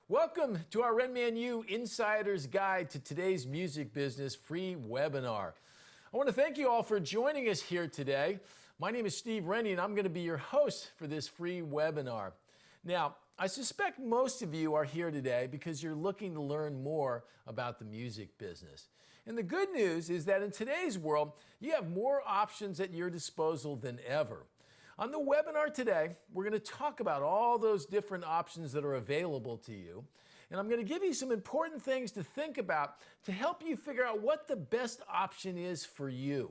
Welcome to our Ren Man U Insider's Guide to Today's Music Business free webinar. I want to thank you all for joining us here today. My name is Steve Rennie and I'm going to be your host for this free webinar. Now, I suspect most of you are here today because you're looking to learn more about the music business. And the good news is that in today's world, you have more options at your disposal than ever. On the webinar today, we're going to talk about all those different options that are available to you. And I'm going to give you some important things to think about to help you figure out what the best option is for you.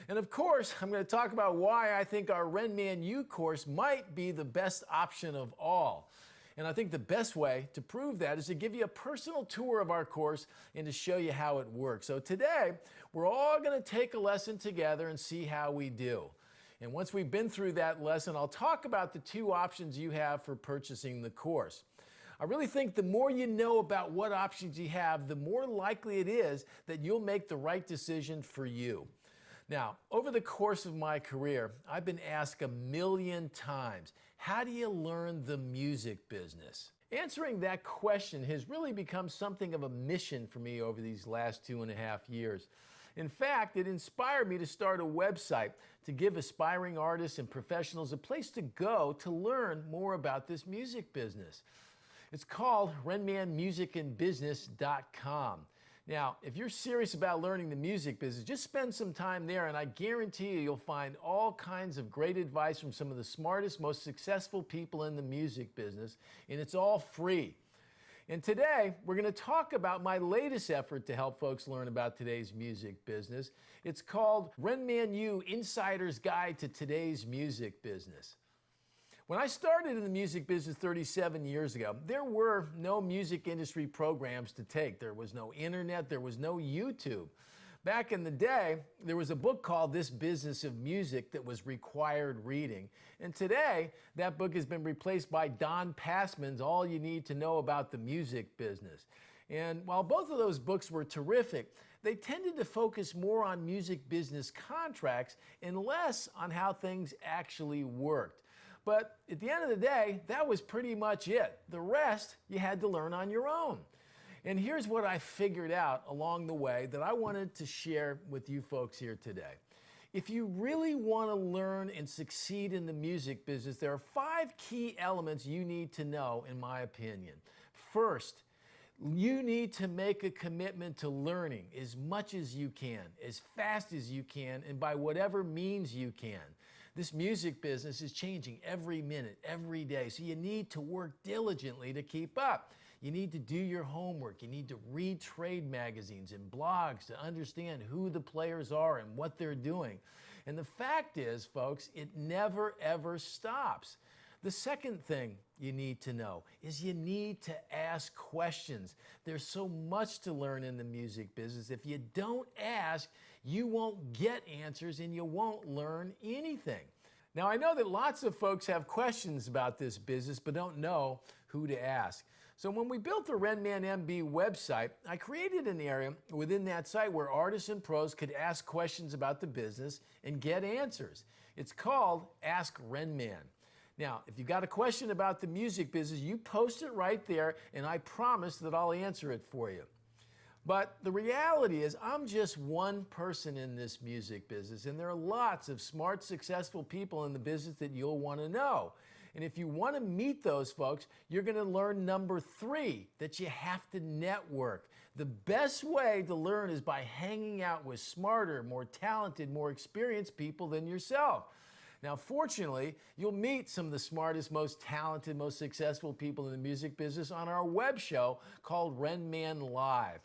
And of course, I'm going to talk about why I think our Ren Man U course might be the best option of all. And I think the best way to prove that is to give you a personal tour of our course and to show you how it works. So today, we're all going to take a lesson together and see how we do. And once we've been through that lesson, I'll talk about the two options you have for purchasing the course. I really think the more you know about what options you have, the more likely it is that you'll make the right decision for you. Now, over the course of my career, I've been asked 1,000,000 times, how do you learn the music business? Answering that question has really become something of a mission for me over these last 2.5 years. In fact, it inspired me to start a website to give aspiring artists and professionals a place to go to learn more about this music business. It's called RenmanMusicandBusiness.com. Now, if you're serious about learning the music business, just spend some time there and I guarantee you'll find all kinds of great advice from some of the smartest, most successful people in the music business, and it's all free. And today, we're going to talk about my latest effort to help folks learn about today's music business. It's called Ren Man U Insider's Guide to Today's Music Business. When I started in the music business 37 years ago, there were no music industry programs to take. There was no internet, there was no YouTube. Back in the day, there was a book called This Business of Music that was required reading. And today, that book has been replaced by Don Passman's All You Need to Know About the Music Business. And while both of those books were terrific, they tended to focus more on music business contracts and less on how things actually worked. But at the end of the day, that was pretty much it. The rest, you had to learn on your own. And here's what I figured out along the way that I wanted to share with you folks here today. If you really want to learn and succeed in the music business, there are 5 key elements you need to know, in my opinion. First, you need to make a commitment to learning as much as you can, as fast as you can, and by whatever means you can. This music business is changing every minute, every day, so you need to work diligently to keep up. You need to do your homework. You need to read trade magazines and blogs to understand who the players are and what they're doing. And the fact is, folks, it never ever stops. The second thing you need to know is you need to ask questions. There's so much to learn in the music business. If you don't ask, you won't get answers and you won't learn anything. Now, I know that lots of folks have questions about this business but don't know who to ask. So when we built the RenmanMB website, I created an area within that site where artists and pros could ask questions about the business and get answers. It's called Ask Renman. Now, if you got a question about the music business, you post it right there and I promise that I'll answer it for you. But the reality is I'm just one person in this music business and there are lots of smart, successful people in the business that you'll want to know. And if you want to meet those folks, you're going to learn number 3, that you have to network. The best way to learn is by hanging out with smarter, more talented, more experienced people than yourself. Now, fortunately, you'll meet some of the smartest, most talented, most successful people in the music business on our web show called Renman Live.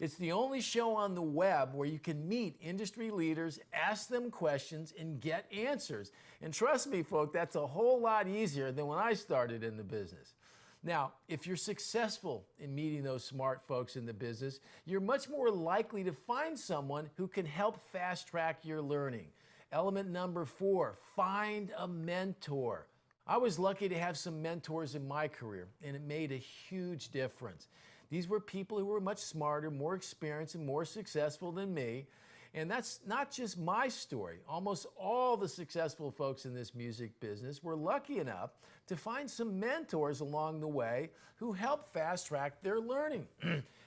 It's the only show on the web where you can meet industry leaders, ask them questions, and get answers. And trust me, folks, that's a whole lot easier than when I started in the business. Now, if you're successful in meeting those smart folks in the business, you're much more likely to find someone who can help fast track your learning. Element number 4, find a mentor. I was lucky to have some mentors in my career, and it made a huge difference. These were people who were much smarter, more experienced, and more successful than me. And that's not just my story. Almost all the successful folks in this music business were lucky enough to find some mentors along the way who helped fast track their learning.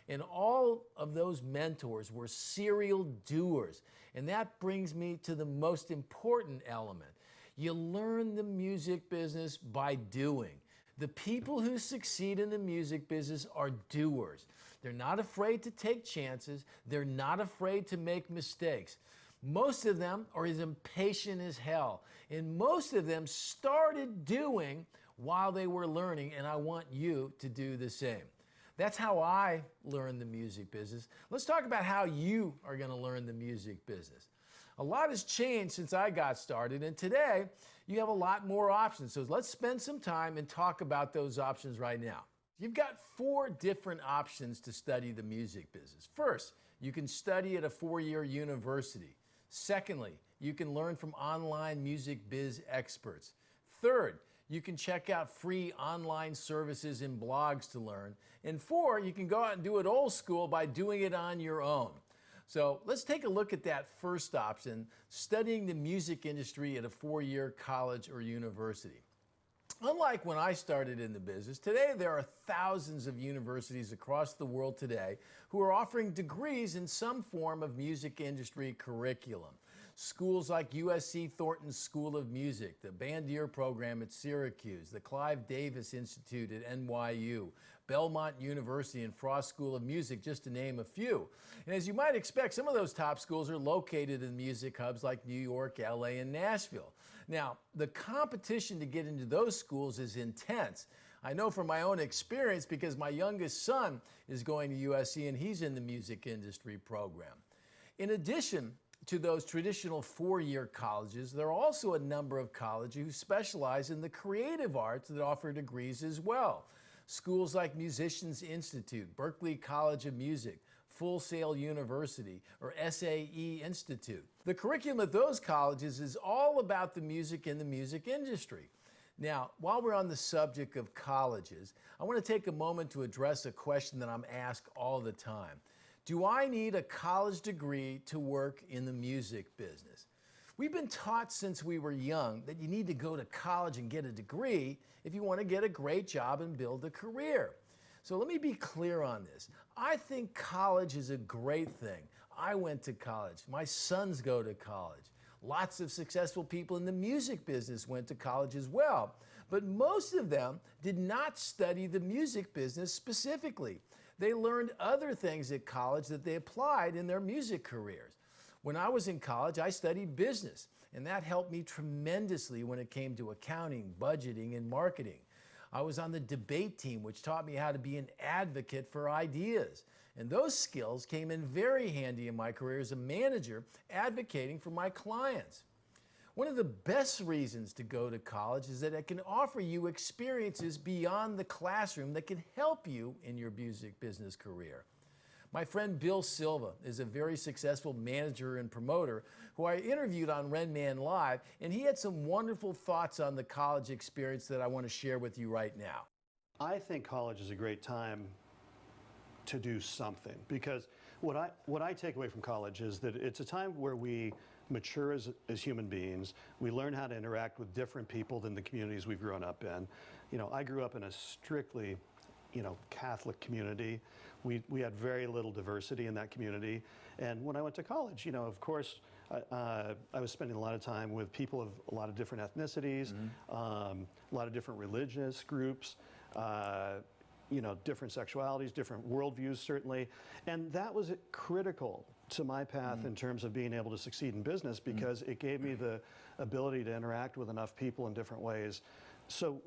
And all of those mentors were serial doers. And that brings me to the most important element. You learn the music business by doing. The people who succeed in the music business are doers. They're not afraid to take chances. They're not afraid to make mistakes. Most of them are as impatient as hell. And most of them started doing while they were learning, and I want you to do the same. That's how I learned the music business. Let's talk about how you are going to learn the music business. A lot has changed since I got started, and today you have a lot more options. So let's spend some time and talk about those options right now. You've got 4 different options to study the music business. First, you can study at a 4-year university. Secondly, you can learn from online music biz experts. Third, you can check out free online services and blogs to learn. And 4, you can go out and do it old school by doing it on your own. So let's take a look at that first option, studying the music industry at a 4-year college or university. Unlike when I started in the business, today there are thousands of universities across the world today who are offering degrees in some form of music industry curriculum. Schools like USC Thornton School of Music, the Bandier program at Syracuse, the Clive Davis Institute at NYU, Belmont University and Frost School of Music, just to name a few. And as you might expect, some of those top schools are located in music hubs like New York, LA, and Nashville. Now, the competition to get into those schools is intense. I know from my own experience because my youngest son is going to USC and he's in the music industry program. In addition to those traditional 4-year colleges, there are also a number of colleges who specialize in the creative arts that offer degrees as well. Schools like Musicians Institute, Berklee College of Music, Full Sail University, or SAE Institute. The curriculum at those colleges is all about the music and the music industry. Now, while we're on the subject of colleges, I want to take a moment to address a question that I'm asked all the time. Do I need a college degree to work in the music business? We've been taught since we were young that you need to go to college and get a degree if you want to get a great job and build a career. So let me be clear on this. I think college is a great thing. I went to college. My sons go to college. Lots of successful people in the music business went to college as well. But most of them did not study the music business specifically. They learned other things at college that they applied in their music careers. When I was in college, I studied business, and that helped me tremendously when it came to accounting, budgeting, and marketing. I was on the debate team, which taught me how to be an advocate for ideas. And those skills came in very handy in my career as a manager, advocating for my clients. One of the best reasons to go to college is that it can offer you experiences beyond the classroom that can help you in your music business career. My friend Bill Silva is a very successful manager and promoter who I interviewed on Renman Live, and he had some wonderful thoughts on the college experience that I want to share with you right now. I think college is a great time to do something, because what I take away from college is that it's a time where we mature as human beings. We learn how to interact with different people than the communities we've grown up in. You know, I grew up in a strictly, Catholic community. We had very little diversity in that community. And when I went to college, of course, I was spending a lot of time with people of a lot of different ethnicities, a lot of different religious groups, different sexualities, different worldviews, certainly. And that was critical to my path in terms of being able to succeed in business, because it gave me the ability to interact with enough people in different ways. So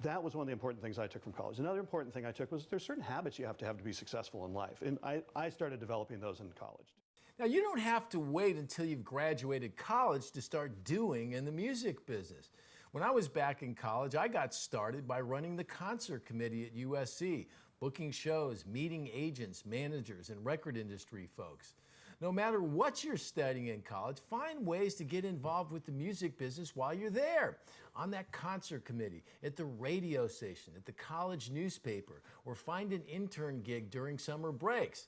that was one of the important things I took from college. Another important thing I took was there's certain habits you have to be successful in life. And I started developing those in college. Now, you don't have to wait until you've graduated college to start doing in the music business. When I was back in college, I got started by running the concert committee at USC, booking shows, meeting agents, managers, and record industry folks. No matter what you're studying in college, find ways to get involved with the music business while you're there, on that concert committee, at the radio station, at the college newspaper, or find an intern gig during summer breaks.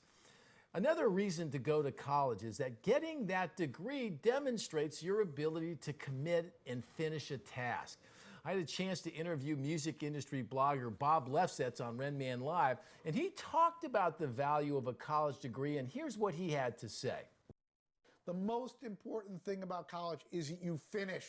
Another reason to go to college is that getting that degree demonstrates your ability to commit and finish a task. I had a chance to interview music industry blogger Bob Lefsetz on Ren Man Live, and he talked about the value of a college degree, and here's what he had to say. The most important thing about college is that you finish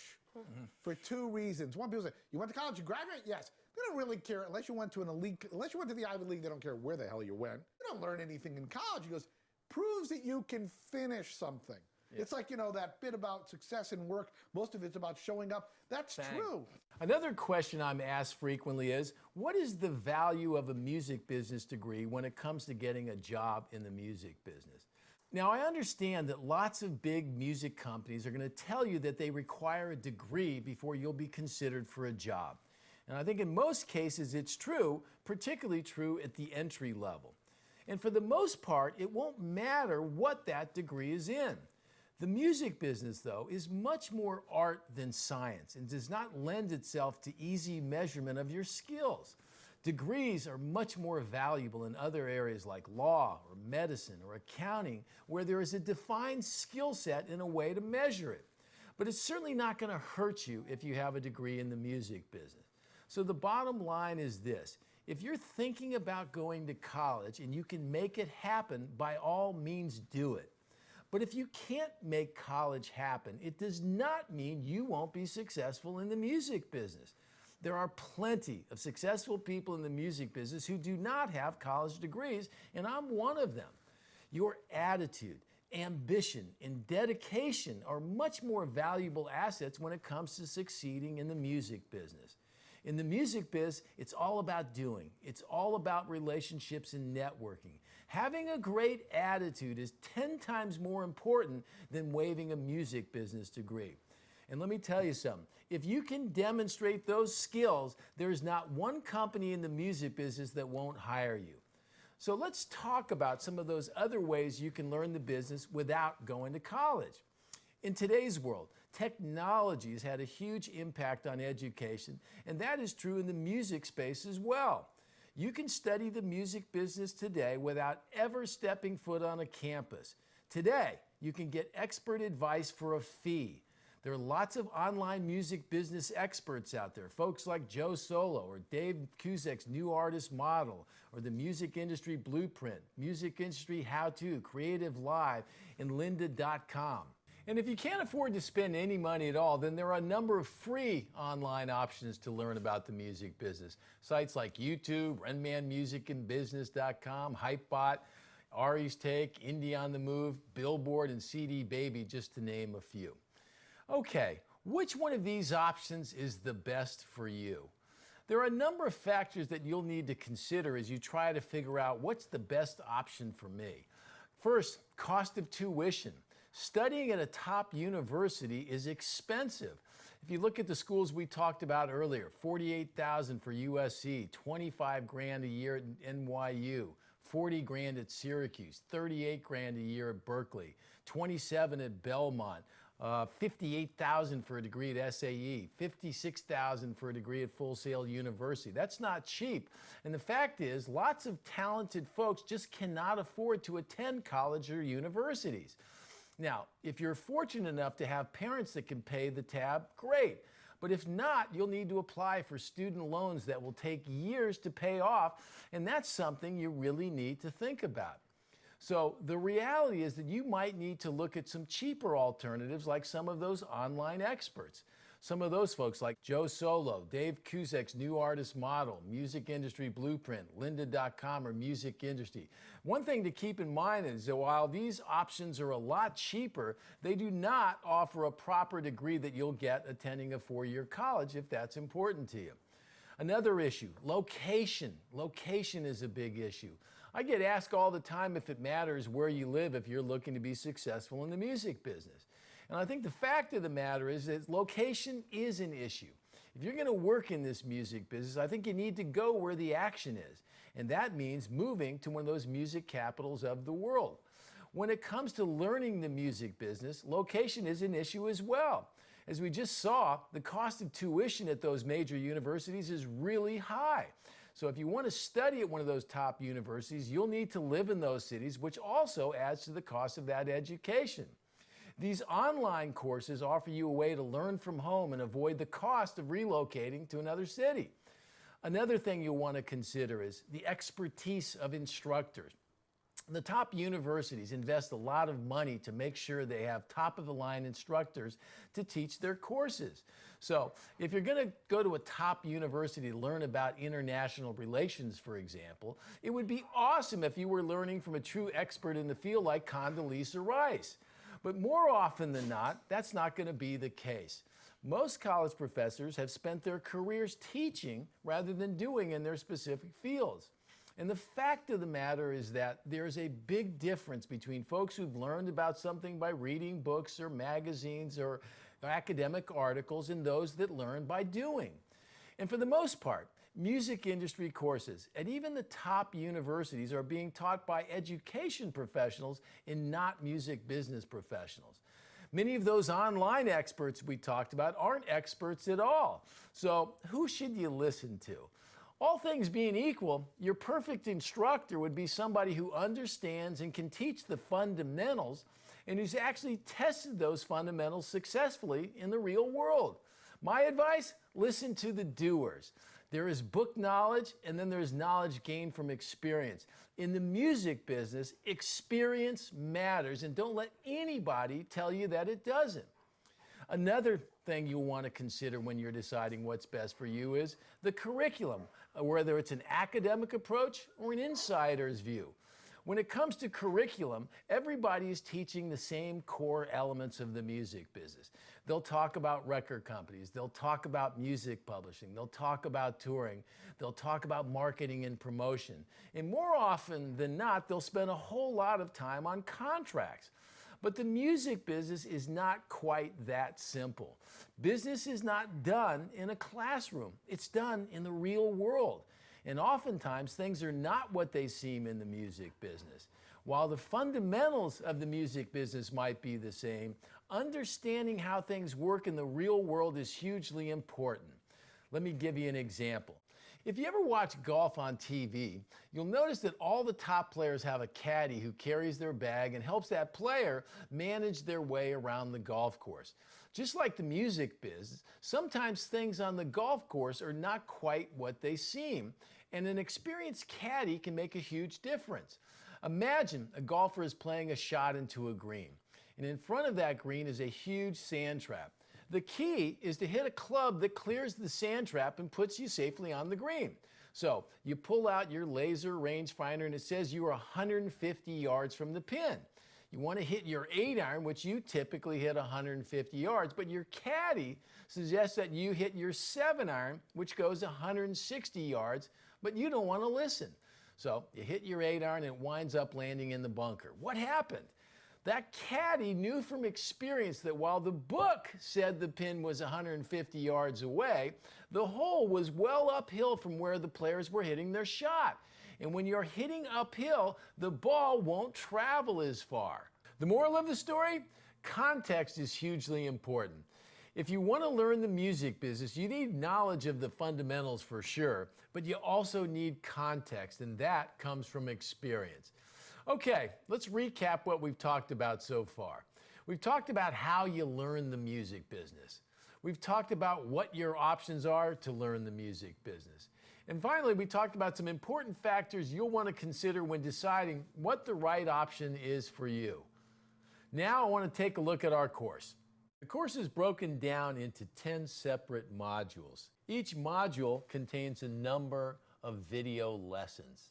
for two reasons. One, people say, you went to college, you graduate? Yes. They don't really care unless you went to unless you went to the Ivy League, they don't care where the hell you went. You don't learn anything in college. He goes, proves that you can finish something. Yeah. It's like, you know, that bit about success in work, most of it's about showing up. That's true. Another question I'm asked frequently is, what is the value of a music business degree when it comes to getting a job in the music business? Now, I understand that lots of big music companies are going to tell you that they require a degree before you'll be considered for a job. And I think in most cases it's true, particularly true at the entry level. And for the most part, it won't matter what that degree is in. The music business, though, is much more art than science and does not lend itself to easy measurement of your skills. Degrees are much more valuable in other areas like law or medicine or accounting, where there is a defined skill set and a way to measure it. But it's certainly not going to hurt you if you have a degree in the music business. So the bottom line is this: if you're thinking about going to college and you can make it happen, by all means do it. But if you can't make college happen, it does not mean you won't be successful in the music business. There are plenty of successful people in the music business who do not have college degrees, and I'm one of them. Your attitude, ambition, and dedication are much more valuable assets when it comes to succeeding in the music business. In the music biz, it's all about doing. It's all about relationships and networking. Having a great attitude is 10 times more important than waving a music business degree. And let me tell you something, if you can demonstrate those skills, there's not one company in the music business that won't hire you. So let's talk about some of those other ways you can learn the business without going to college. In today's world, technology has had a huge impact on education, and that is true in the music space as well. You can study the music business today without ever stepping foot on a campus. Today, you can get expert advice for a fee. There are lots of online music business experts out there, folks like Joe Solo or Dave Cusack's New Artist Model, or the Music Industry Blueprint, Music Industry How-To, Creative Live, and lynda.com. And if you can't afford to spend any money at all, then there are a number of free online options to learn about the music business. Sites like YouTube, RenmanMusicandBusiness.com, Hypebot, Ari's Take, Indie on the Move, Billboard, and CD Baby, just to name a few. Okay, which one of these options is the best for you? There are a number of factors that you'll need to consider as you try to figure out what's the best option for me. First, cost of tuition. Studying at a top university is expensive. If you look at the schools we talked about earlier, $48,000 for USC, $25,000 a year at NYU, $40,000 at Syracuse, $38,000 a year at Berkeley, $27,000 at Belmont, $58,000 for a degree at SAE, $56,000 for a degree at Full Sail University. That's not cheap. And the fact is, lots of talented folks just cannot afford to attend college or universities. Now, if you're fortunate enough to have parents that can pay the tab, great. But if not, you'll need to apply for student loans that will take years to pay off, and that's something you really need to think about. So the reality is that you might need to look at some cheaper alternatives like some of those online experts. Some of those folks like Joe Solo, Dave Cusack's New Artist Model, Music Industry Blueprint, lynda.com, or Music Industry. One thing to keep in mind is that while these options are a lot cheaper, they do not offer a proper degree that you'll get attending a four-year college if that's important to you. Another issue, location. Location is a big issue. I get asked all the time if it matters where you live if you're looking to be successful in the music business. And I think the fact of the matter is that location is an issue. If you're going to work in this music business, I think you need to go where the action is. And that means moving to one of those music capitals of the world. When it comes to learning the music business, location is an issue as well. As we just saw, the cost of tuition at those major universities is really high. So if you want to study at one of those top universities, you'll need to live in those cities, which also adds to the cost of that education. These online courses offer you a way to learn from home and avoid the cost of relocating to another city. Another thing you'll want to consider is the expertise of instructors. The top universities invest a lot of money to make sure they have top-of-the-line instructors to teach their courses. So if you're going to go to a top university to learn about international relations, for example, it would be awesome if you were learning from a true expert in the field like Condoleezza Rice. But more often than not, that's not going to be the case. Most college professors have spent their careers teaching rather than doing in their specific fields. And the fact of the matter is that there's a big difference between folks who've learned about something by reading books or magazines or academic articles and those that learn by doing. And for the most part, music industry courses at even the top universities are being taught by education professionals and not music business professionals. Many of those online experts we talked about aren't experts at all. So who should you listen to? All things being equal, your perfect instructor would be somebody who understands and can teach the fundamentals and who's actually tested those fundamentals successfully in the real world. My advice, listen to the doers. There is book knowledge and then there's knowledge gained from experience. In the music business, experience matters, and don't let anybody tell you that it doesn't. Another thing you'll want to consider when you're deciding what's best for you is the curriculum, whether it's an academic approach or an insider's view. When it comes to curriculum, everybody is teaching the same core elements of the music business. They'll talk about record companies, they'll talk about music publishing, they'll talk about touring, they'll talk about marketing and promotion. And more often than not, they'll spend a whole lot of time on contracts. But the music business is not quite that simple. Business is not done in a classroom. It's done in the real world. And oftentimes, things are not what they seem in the music business. While the fundamentals of the music business might be the same, understanding how things work in the real world is hugely important. Let me give you an example. If you ever watch golf on TV, you'll notice that all the top players have a caddy who carries their bag and helps that player manage their way around the golf course. Just like the music biz, sometimes things on the golf course are not quite what they seem, and an experienced caddy can make a huge difference. Imagine a golfer is playing a shot into a green, and in front of that green is a huge sand trap. The key is to hit a club that clears the sand trap and puts you safely on the green. So you pull out your laser rangefinder and it says you are 150 yards from the pin. You want to hit your 8-iron, which you typically hit 150 yards, but your caddy suggests that you hit your 7-iron, which goes 160 yards, but you don't want to listen. So you hit your 8-iron and it winds up landing in the bunker. What happened? That caddy knew from experience that while the book said the pin was 150 yards away, the hole was well uphill from where the players were hitting their shot. And when you're hitting uphill, the ball won't travel as far. The moral of the story? Context is hugely important. If you want to learn the music business, you need knowledge of the fundamentals for sure, but you also need context, and that comes from experience. Okay, let's recap what we've talked about so far. We've talked about how you learn the music business. We've talked about what your options are to learn the music business. And finally, we talked about some important factors you'll want to consider when deciding what the right option is for you. Now I want to take a look at our course. The course is broken down into 10 separate modules. Each module contains a number of video lessons.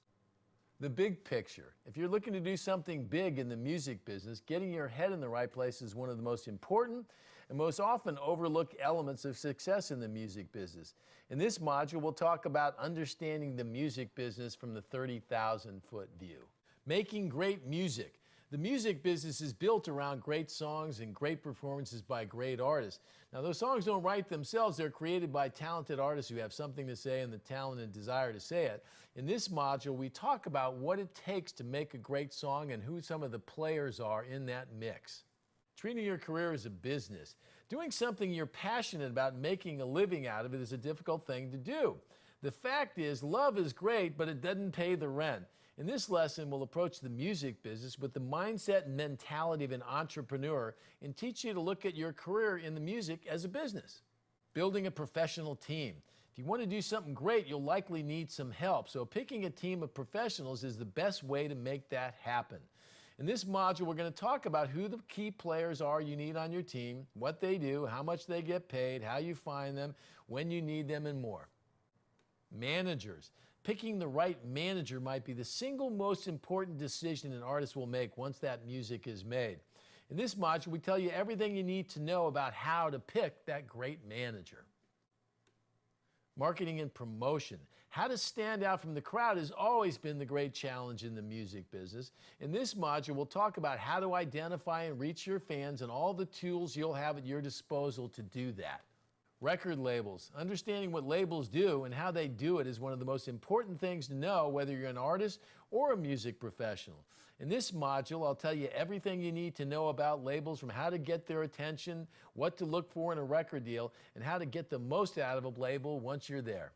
The big picture. If you're looking to do something big in the music business, getting your head in the right place is one of the most important and most often overlooked elements of success in the music business. In this module, we'll talk about understanding the music business from the 30,000-foot view. Making great music. The music business is built around great songs and great performances by great artists. Now, those songs don't write themselves. They're created by talented artists who have something to say and the talent and desire to say it. In this module, we talk about what it takes to make a great song and who some of the players are in that mix. Treating your career as a business. Doing something you're passionate about, making a living out of it, is a difficult thing to do. The fact is, love is great, but it doesn't pay the rent. In this lesson, we'll approach the music business with the mindset and mentality of an entrepreneur and teach you to look at your career in the music as a business. Building a professional team. If you want to do something great, you'll likely need some help. So picking a team of professionals is the best way to make that happen. In this module, we're going to talk about who the key players are you need on your team, what they do, how much they get paid, how you find them, when you need them, and more. Managers. Picking the right manager might be the single most important decision an artist will make once that music is made. In this module, we tell you everything you need to know about how to pick that great manager. Marketing and promotion. How to stand out from the crowd has always been the great challenge in the music business. In this module, we'll talk about how to identify and reach your fans and all the tools you'll have at your disposal to do that. Record labels. Understanding what labels do and how they do it is one of the most important things to know, whether you're an artist or a music professional. In this module, I'll tell you everything you need to know about labels, from how to get their attention, what to look for in a record deal, and how to get the most out of a label once you're there.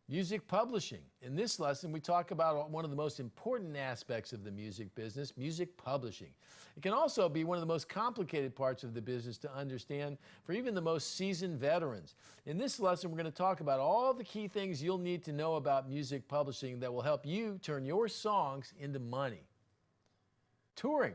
Music publishing. In this lesson, we talk about one of the most important aspects of the music business, music publishing. It can also be one of the most complicated parts of the business to understand for even the most seasoned veterans. In this lesson, we're going to talk about all the key things you'll need to know about music publishing that will help you turn your songs into money. Touring.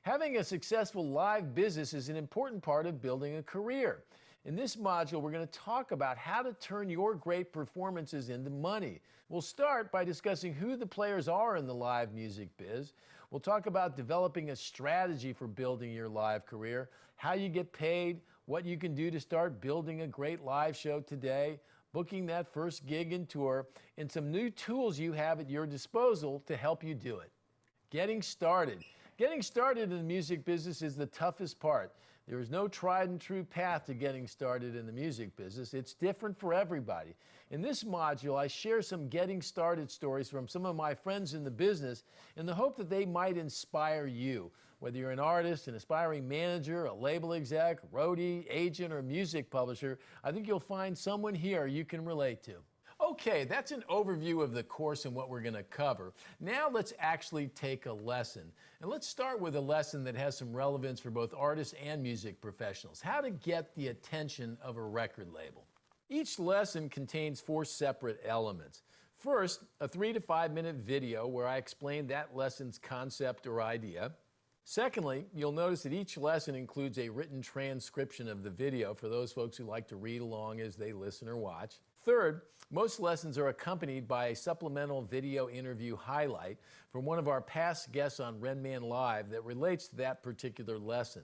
Having a successful live business is an important part of building a career. In this module, we're going to talk about how to turn your great performances into money. We'll start by discussing who the players are in the live music biz. We'll talk about developing a strategy for building your live career, how you get paid, what you can do to start building a great live show today, booking that first gig and tour, and some new tools you have at your disposal to help you do it. Getting started. Getting started in the music business is the toughest part. There is no tried and true path to getting started in the music business. It's different for everybody. In this module, I share some getting started stories from some of my friends in the business in the hope that they might inspire you. Whether you're an artist, an aspiring manager, a label exec, roadie, agent, or music publisher, I think you'll find someone here you can relate to. Okay, that's an overview of the course and what we're going to cover. Now let's actually take a lesson. And let's start with a lesson that has some relevance for both artists and music professionals. How to get the attention of a record label. Each lesson contains 4 separate elements. First, a 3 to 5 minute video where I explain that lesson's concept or idea. Secondly, you'll notice that each lesson includes a written transcription of the video for those folks who like to read along as they listen or watch. Third, most lessons are accompanied by a supplemental video interview highlight from one of our past guests on Ren Man Live that relates to that particular lesson.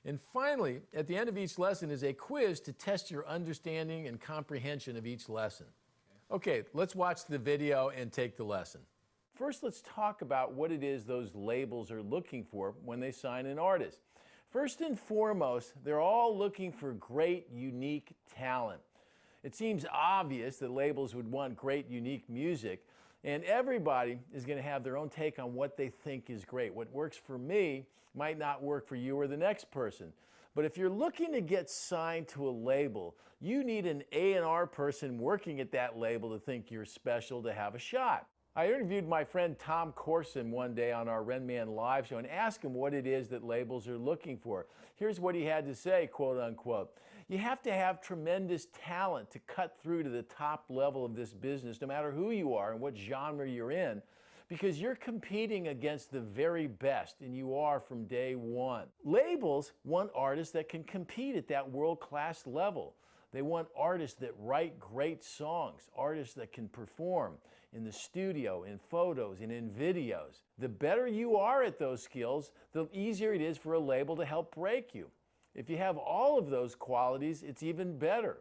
And finally, at the end of each lesson is a quiz to test your understanding and comprehension of each lesson. Okay, let's watch the video and take the lesson. First, let's talk about what it is those labels are looking for when they sign an artist. First and foremost, they're all looking for great, unique talent. It seems obvious that labels would want great, unique music, and everybody is going to have their own take on what they think is great. What works for me might not work for you or the next person. But if you're looking to get signed to a label, you need an A&R person working at that label to think you're special to have a shot. I interviewed my friend Tom Corson one day on our Ren Man Live show and asked him what it is that labels are looking for. Here's what he had to say, quote unquote. You have to have tremendous talent to cut through to the top level of this business, no matter who you are and what genre you're in, because you're competing against the very best, and you are from day one. Labels want artists that can compete at that world-class level. They want artists that write great songs, artists that can perform in the studio, in photos, and in videos. The better you are at those skills, the easier it is for a label to help break you. If you have all of those qualities, it's even better.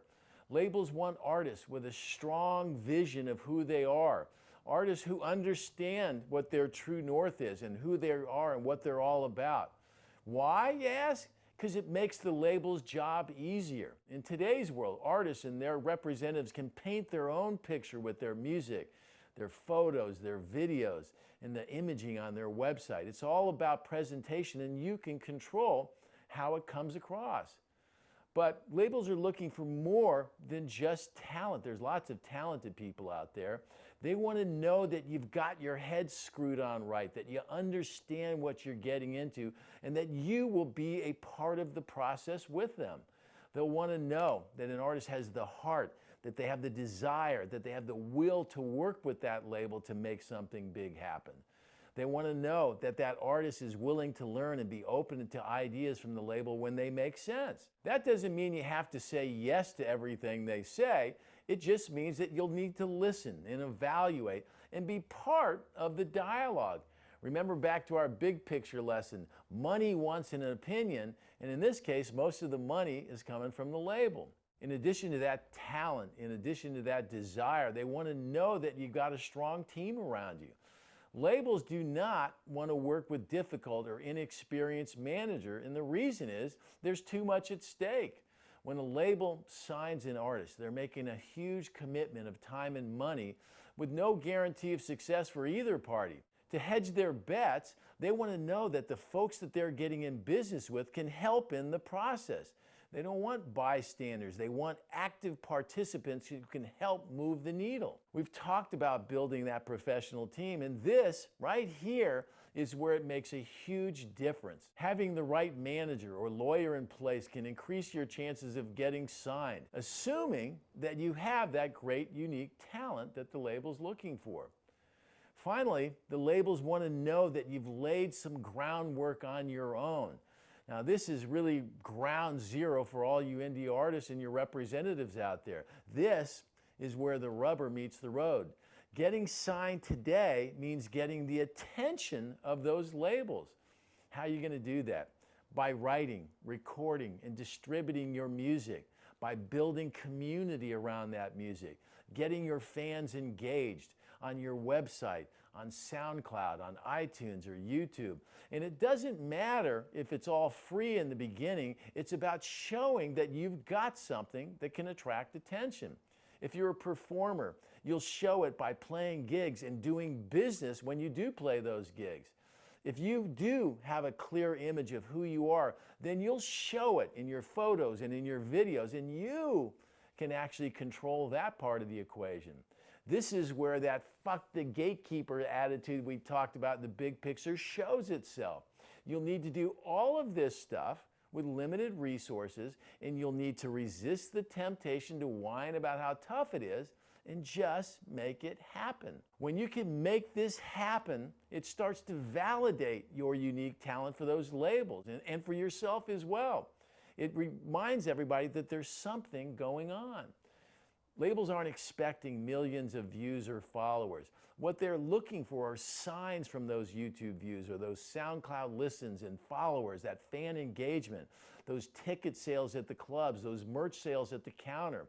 Labels want artists with a strong vision of who they are, artists who understand what their true north is and who they are and what they're all about. Why, you ask? Because it makes the label's job easier. In today's world, artists and their representatives can paint their own picture with their music, their photos, their videos, and the imaging on their website. It's all about presentation, and you can control how it comes across. But labels are looking for more than just talent. There's lots of talented people out there. They want to know that you've got your head screwed on right, that you understand what you're getting into, and that you will be a part of the process with them. They'll want to know that an artist has the heart, that they have the desire, that they have the will to work with that label to make something big happen. They want to know that that artist is willing to learn and be open to ideas from the label when they make sense. That doesn't mean you have to say yes to everything they say. It just means that you'll need to listen and evaluate and be part of the dialogue. Remember back to our big picture lesson, money wants an opinion, and in this case, most of the money is coming from the label. In addition to that talent, in addition to that desire, they want to know that you've got a strong team around you. Labels do not want to work with difficult or inexperienced manager, and the reason is there's too much at stake. When a label signs an artist, they're making a huge commitment of time and money with no guarantee of success for either party. To hedge their bets, they want to know that the folks that they're getting in business with can help in the process. They don't want bystanders. They want active participants who can help move the needle. We've talked about building that professional team, and this right here is where it makes a huge difference. Having the right manager or lawyer in place can increase your chances of getting signed, assuming that you have that great, unique talent that the label's looking for. Finally, the labels want to know that you've laid some groundwork on your own. Now, this is really ground zero for all you indie artists and your representatives out there. This is where the rubber meets the road. Getting signed today means getting the attention of those labels. How are you going to do that? By writing, recording, and distributing your music, by building community around that music, getting your fans engaged on your website, on SoundCloud, on iTunes or YouTube. And it doesn't matter if it's all free in the beginning, it's about showing that you've got something that can attract attention. If you're a performer, you'll show it by playing gigs and doing business when you do play those gigs. If you do have a clear image of who you are, then you'll show it in your photos and in your videos, and you can actually control that part of the equation. This is where that fuck the gatekeeper attitude we talked about in the big picture shows itself. You'll need to do all of this stuff with limited resources, and you'll need to resist the temptation to whine about how tough it is and just make it happen. When you can make this happen, it starts to validate your unique talent for those labels and for yourself as well. It reminds everybody that there's something going on. Labels aren't expecting millions of views or followers. What they're looking for are signs from those YouTube views or those SoundCloud listens and followers, that fan engagement, those ticket sales at the clubs, those merch sales at the counter.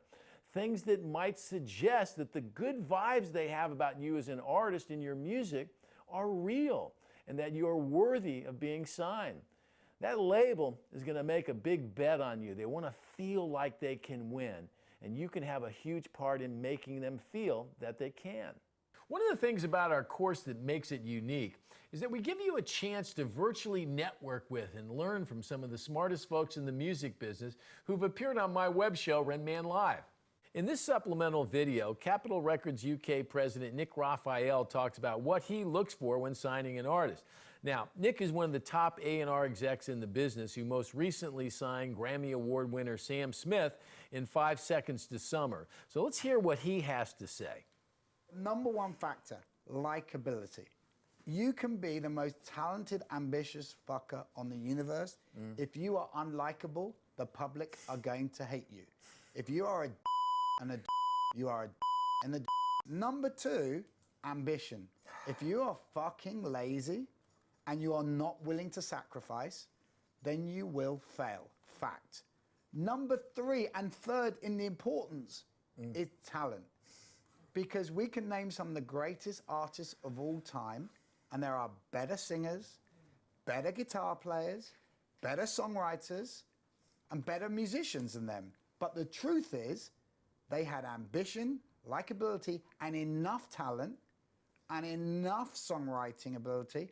Things that might suggest that the good vibes they have about you as an artist and your music are real and that you're worthy of being signed. That label is going to make a big bet on you. They want to feel like they can win. And you can have a huge part in making them feel that they can. One of the things about our course that makes it unique is that we give you a chance to virtually network with and learn from some of the smartest folks in the music business who've appeared on my web show, Ren Man Live. In this supplemental video, Capitol Records UK President Nick Raphael talks about what he looks for when signing an artist. Now, Nick is one of the top A&R execs in the business who most recently signed Grammy Award winner Sam Smith in 5 Seconds to Summer. So let's hear what he has to say. Number one factor, likability. You can be the most talented, ambitious fucker on the universe. If you are unlikable, the public are going to hate you. If you are a and a you are a and a Number two, ambition. If you are fucking lazy and you are not willing to sacrifice, then you will fail. Fact. Number three and third in the importance is talent. Because we can name some of the greatest artists of all time, and there are better singers, better guitar players, better songwriters, and better musicians than them. But the truth is, they had ambition, likability, and enough talent, and enough songwriting ability,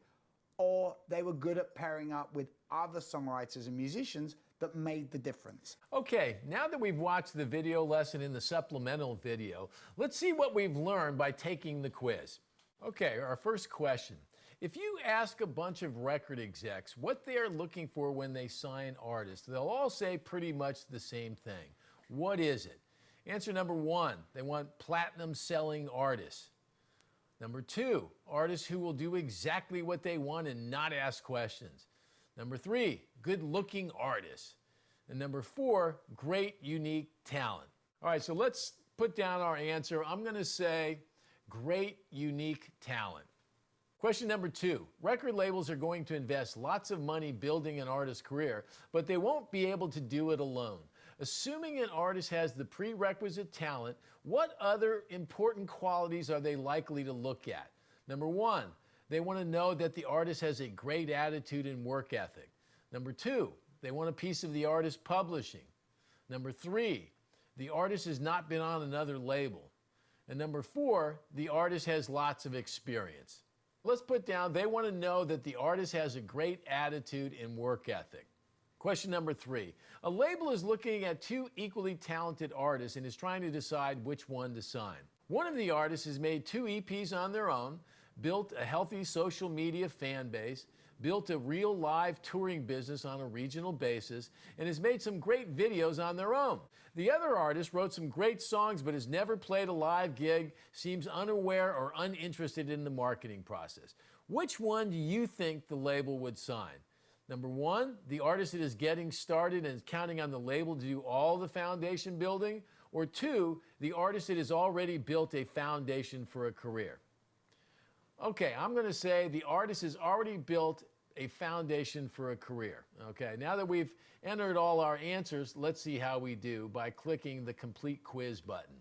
or they were good at pairing up with other songwriters and musicians that made the difference. Okay, now that we've watched the video lesson in the supplemental video, let's see what we've learned by taking the quiz. Okay, our first question. If you ask a bunch of record execs what they are looking for when they sign artists, they'll all say pretty much the same thing. What is it? Answer number 1, they want platinum selling artists. Number 2, artists who will do exactly what they want and not ask questions. Number 3, good looking artists. And number 4, great unique talent. All right, so let's put down our answer. I'm going to say great unique talent. Question number 2, record labels are going to invest lots of money building an artist's career, but they won't be able to do it alone. Assuming an artist has the prerequisite talent, what other important qualities are they likely to look at? Number 1, they want to know that the artist has a great attitude and work ethic. Number 2, they want a piece of the artist's publishing. Number 3, the artist has not been on another label. And number 4, the artist has lots of experience. Let's put down, they want to know that the artist has a great attitude and work ethic. Question number 3. A label is looking at 2 equally talented artists and is trying to decide which one to sign. One of the artists has made 2 EPs on their own, built a healthy social media fan base, built a real live touring business on a regional basis, and has made some great videos on their own. The other artist wrote some great songs but has never played a live gig, seems unaware or uninterested in the marketing process. Which one do you think the label would sign? Number 1, the artist that is getting started and is counting on the label to do all the foundation building, or 2, the artist that has already built a foundation for a career. Okay, I'm going to say the artist has already built a foundation for a career. Okay, now that we've entered all our answers, let's see how we do by clicking the Complete Quiz button.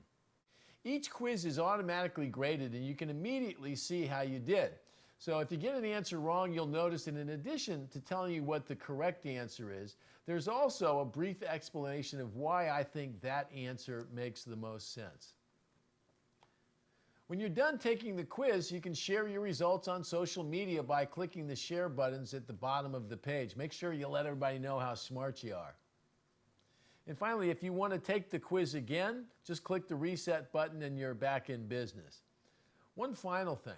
Each quiz is automatically graded and you can immediately see how you did. So if you get an answer wrong, you'll notice that in addition to telling you what the correct answer is, there's also a brief explanation of why I think that answer makes the most sense. When you're done taking the quiz, you can share your results on social media by clicking the share buttons at the bottom of the page. Make sure you let everybody know how smart you are. And finally, if you want to take the quiz again, just click the reset button and you're back in business. One final thing.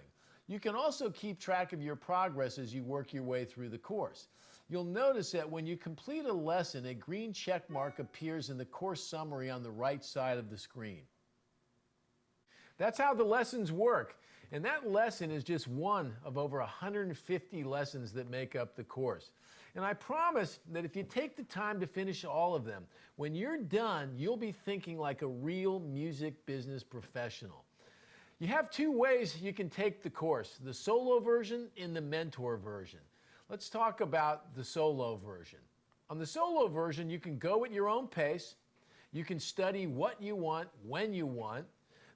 You can also keep track of your progress as you work your way through the course. You'll notice that when you complete a lesson, a green check mark appears in the course summary on the right side of the screen. That's how the lessons work. And that lesson is just one of over 150 lessons that make up the course. And I promise that if you take the time to finish all of them, when you're done, you'll be thinking like a real music business professional. You have 2 ways you can take the course, the solo version and the mentor version. Let's talk about the solo version. On the solo version, you can go at your own pace. You can study what you want, when you want.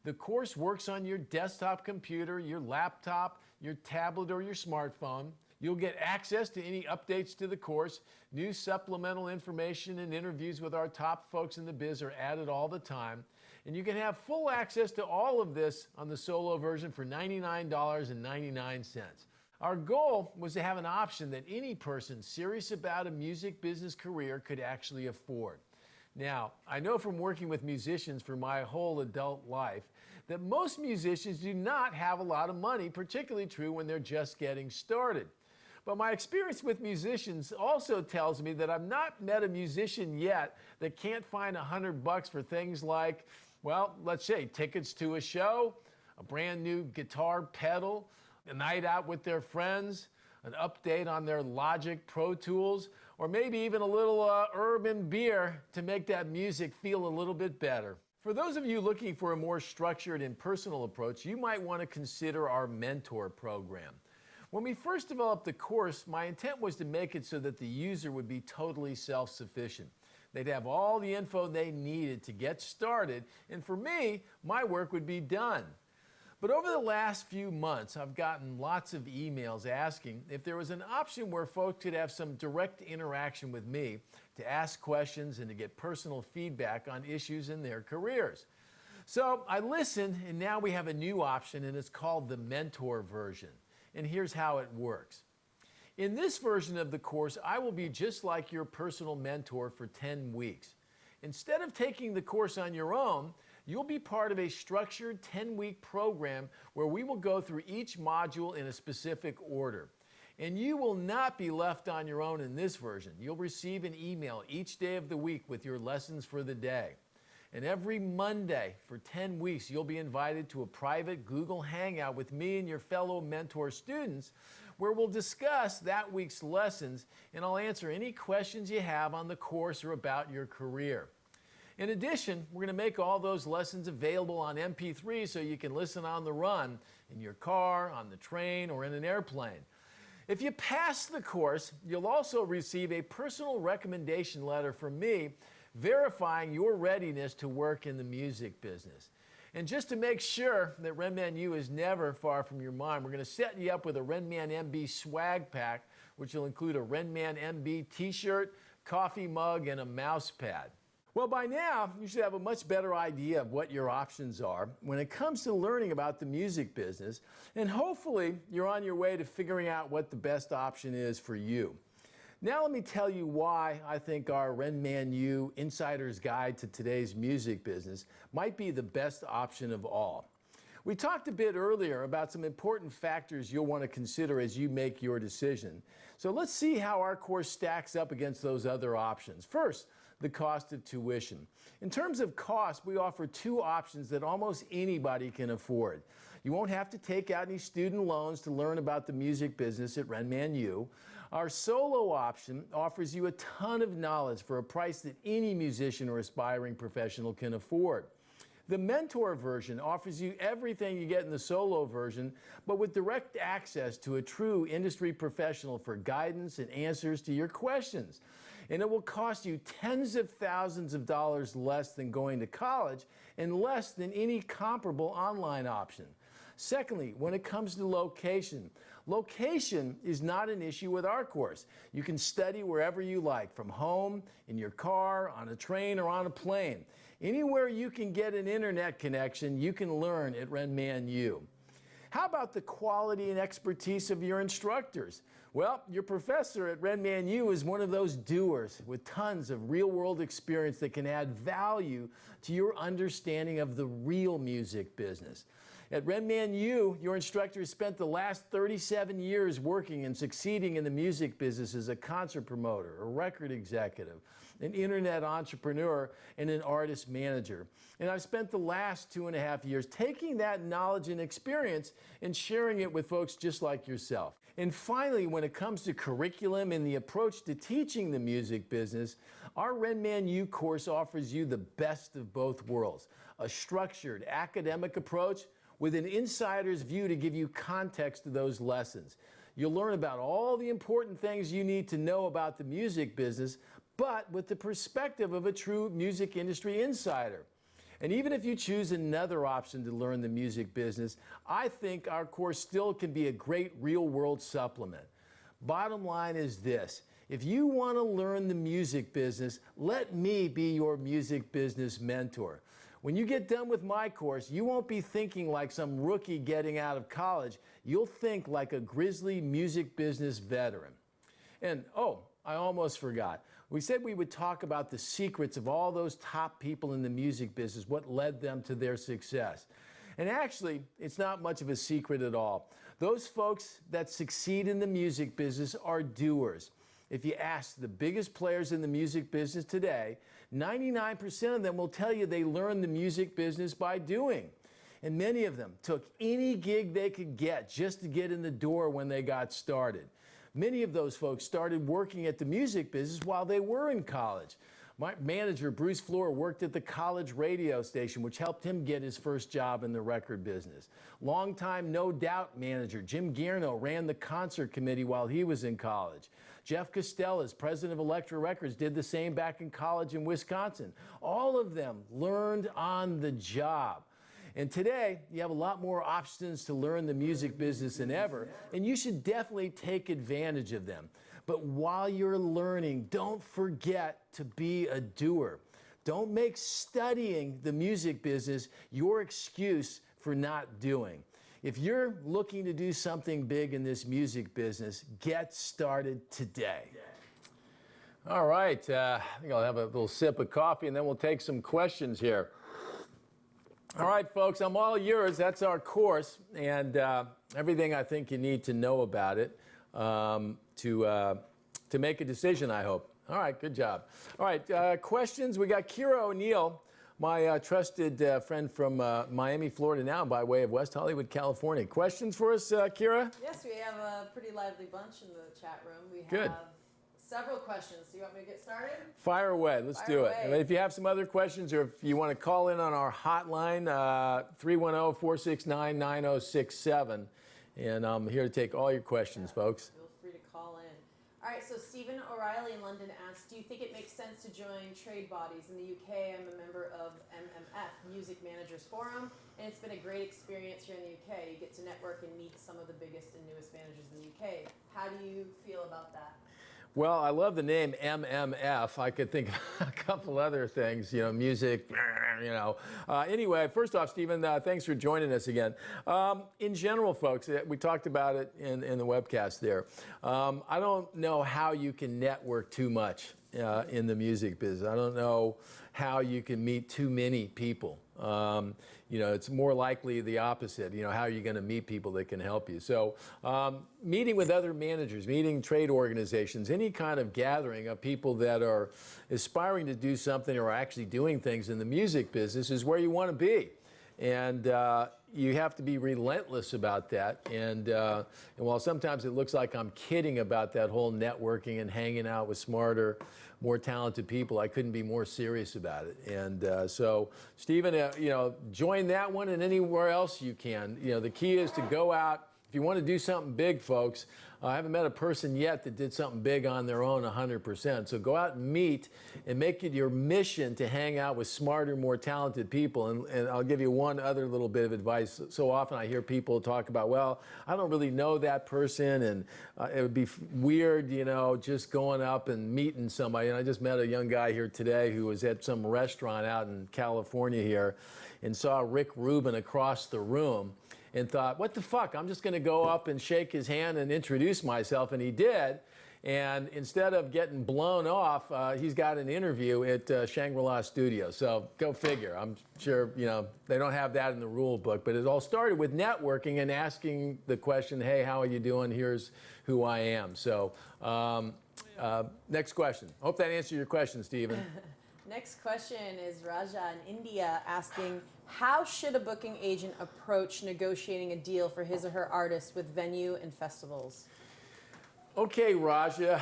The course works on your desktop computer, your laptop, your tablet, or your smartphone. You'll get access to any updates to the course. New supplemental information and interviews with our top folks in the biz are added all the time. And you can have full access to all of this on the solo version for $99.99. Our goal was to have an option that any person serious about a music business career could actually afford. Now, I know from working with musicians for my whole adult life that most musicians do not have a lot of money, particularly true when they're just getting started. But my experience with musicians also tells me that I've not met a musician yet that can't find $100 for things like, well, let's say tickets to a show, a brand new guitar pedal, a night out with their friends, an update on their Logic Pro Tools, or maybe even a little urban beer to make that music feel a little bit better. For those of you looking for a more structured and personal approach, you might want to consider our mentor program. When we first developed the course, my intent was to make it so that the user would be totally self-sufficient. They'd have all the info they needed to get started, and for me, my work would be done. But over the last few months, I've gotten lots of emails asking if there was an option where folks could have some direct interaction with me to ask questions and to get personal feedback on issues in their careers. So I listened, and now we have a new option, and it's called the mentor version. And here's how it works. In this version of the course, I will be just like your personal mentor for 10 weeks. Instead of taking the course on your own, you'll be part of a structured 10-week program where we will go through each module in a specific order. And you will not be left on your own in this version. You'll receive an email each day of the week with your lessons for the day. And every Monday for 10 weeks, you'll be invited to a private Google Hangout with me and your fellow mentor students where we'll discuss that week's lessons and I'll answer any questions you have on the course or about your career. In addition, we're going to make all those lessons available on MP3 so you can listen on the run, in your car, on the train, or in an airplane. If you pass the course, you'll also receive a personal recommendation letter from me verifying your readiness to work in the music business. And just to make sure that Ren Man U is never far from your mind, we're going to set you up with a RenmanMB swag pack, which will include a RenmanMB t-shirt, coffee mug, and a mouse pad. Well, by now, you should have a much better idea of what your options are when it comes to learning about the music business, and hopefully you're on your way to figuring out what the best option is for you. Now let me tell you why I think our Ren Man U Insider's Guide to Today's Music Business might be the best option of all. We talked a bit earlier about some important factors you'll want to consider as you make your decision. So let's see how our course stacks up against those other options. First, the cost of tuition. In terms of cost, we offer two options that almost anybody can afford. You won't have to take out any student loans to learn about the music business at Ren Man U. Our solo option offers you a ton of knowledge for a price that any musician or aspiring professional can afford. The mentor version offers you everything you get in the solo version, but with direct access to a true industry professional for guidance and answers to your questions. And it will cost you tens of thousands of dollars less than going to college and less than any comparable online option. Secondly, when it comes to location, location is not an issue with our course. You can study wherever you like, from home, in your car, on a train, or on a plane. Anywhere you can get an internet connection, you can learn at Ren Man U. How about the quality and expertise of your instructors? Well, your professor at Ren Man U is one of those doers with tons of real-world experience that can add value to your understanding of the real music business. At Ren Man U, your instructor has spent the last 37 years working and succeeding in the music business as a concert promoter, a record executive, an internet entrepreneur, and an artist manager. And I've spent the last 2.5 years taking that knowledge and experience and sharing it with folks just like yourself. And finally, when it comes to curriculum and the approach to teaching the music business, our Ren Man U course offers you the best of both worlds, a structured academic approach with an insider's view to give you context to those lessons. You'll learn about all the important things you need to know about the music business, but with the perspective of a true music industry insider. And even if you choose another option to learn the music business, I think our course still can be a great real-world supplement. Bottom line is this: if you want to learn the music business, let me be your music business mentor. When you get done with my course, you won't be thinking like some rookie getting out of college. You'll think like a grizzly music business veteran. And oh, I almost forgot. We said we would talk about the secrets of all those top people in the music business, what led them to their success. And actually, it's not much of a secret at all. Those folks that succeed in the music business are doers. If you ask the biggest players in the music business today, 99% of them will tell you they learned the music business by doing. And many of them took any gig they could get just to get in the door when they got started. Many of those folks started working at the music business while they were in college. My manager, Bruce Floor, worked at the college radio station, which helped him get his first job in the record business. Longtime No Doubt manager, Jim Guarno, ran the concert committee while he was in college. Jeff Costello, as president of Elektra Records, did the same back in college in Wisconsin. All of them learned on the job. And today, you have a lot more options to learn the music business than ever, and you should definitely take advantage of them. But while you're learning, don't forget to be a doer. Don't make studying the music business your excuse for not doing. if you're looking to do something big in this music business, get started today. All right, I think I'll have a little sip of coffee and then we'll take some questions here. All right, folks, I'm all yours. That's our course and everything I think you need to know about it to make a decision, I hope. All right, good job. All right, questions. We got Kira O'Neill, my trusted friend from Miami, Florida now by way of West Hollywood, California. Questions for us, Kira? Yes, we have a pretty lively bunch in the chat room. We Good. have several questions. Do you want me to get started? Fire away. Let's do it. away. If you have some other questions or if you want to call in on our hotline, 310-469-9067. And I'm here to take all your questions, folks. Feel free to call in. All right, so Stephen O'Reilly in London asks, do you think it makes sense to join trade bodies? In the UK, I'm a member of MMF, Music Managers Forum, and it's been a great experience here in the UK. You get to network and meet some of the biggest and newest managers in the UK. How do you feel about that? Well, I love the name MMF. I could think of a couple other things, you know, music, you know. Anyway, first off, Stephen, thanks for joining us again. In general, folks, we talked about it in the webcast there. I don't know how you can network too much in the music business. I don't know how you can meet too many people. You know, it's more likely the opposite. You know, how are you going to meet people that can help you? So meeting with other managers, meeting trade organizations, any kind of gathering of people that are aspiring to do something or actually doing things in the music business is where you want to be. And you have to be relentless about that. And while sometimes it looks like I'm kidding about that whole networking and hanging out with smarter, more talented people, I couldn't be more serious about it. And so, Stephen, you know, join that one and anywhere else you can. You know, the key is to go out. If you want to do something big, folks, I haven't met a person yet that did something big on their own 100%. So go out and meet and make it your mission to hang out with smarter, more talented people. And I'll give you one other little bit of advice. So often I hear people talk about, well, I don't really know that person, and it would be weird, you know, just going up and meeting somebody. And I just met a young guy here today who was at some restaurant out in California here and saw Rick Rubin across the room and thought, what the fuck, I'm just going to go up and shake his hand and introduce myself, and he did. And instead of getting blown off, he's got an interview at Shangri-La Studio. So go figure. I'm sure, you know, they don't have that in the rule book, but it all started with networking and asking the question, hey, how are you doing? Here's who I am. So next question. Hope that answered your question, Stephen. Next question is Raja in India asking, how should a booking agent approach negotiating a deal for his or her artist with venue and festivals? Okay, Raja.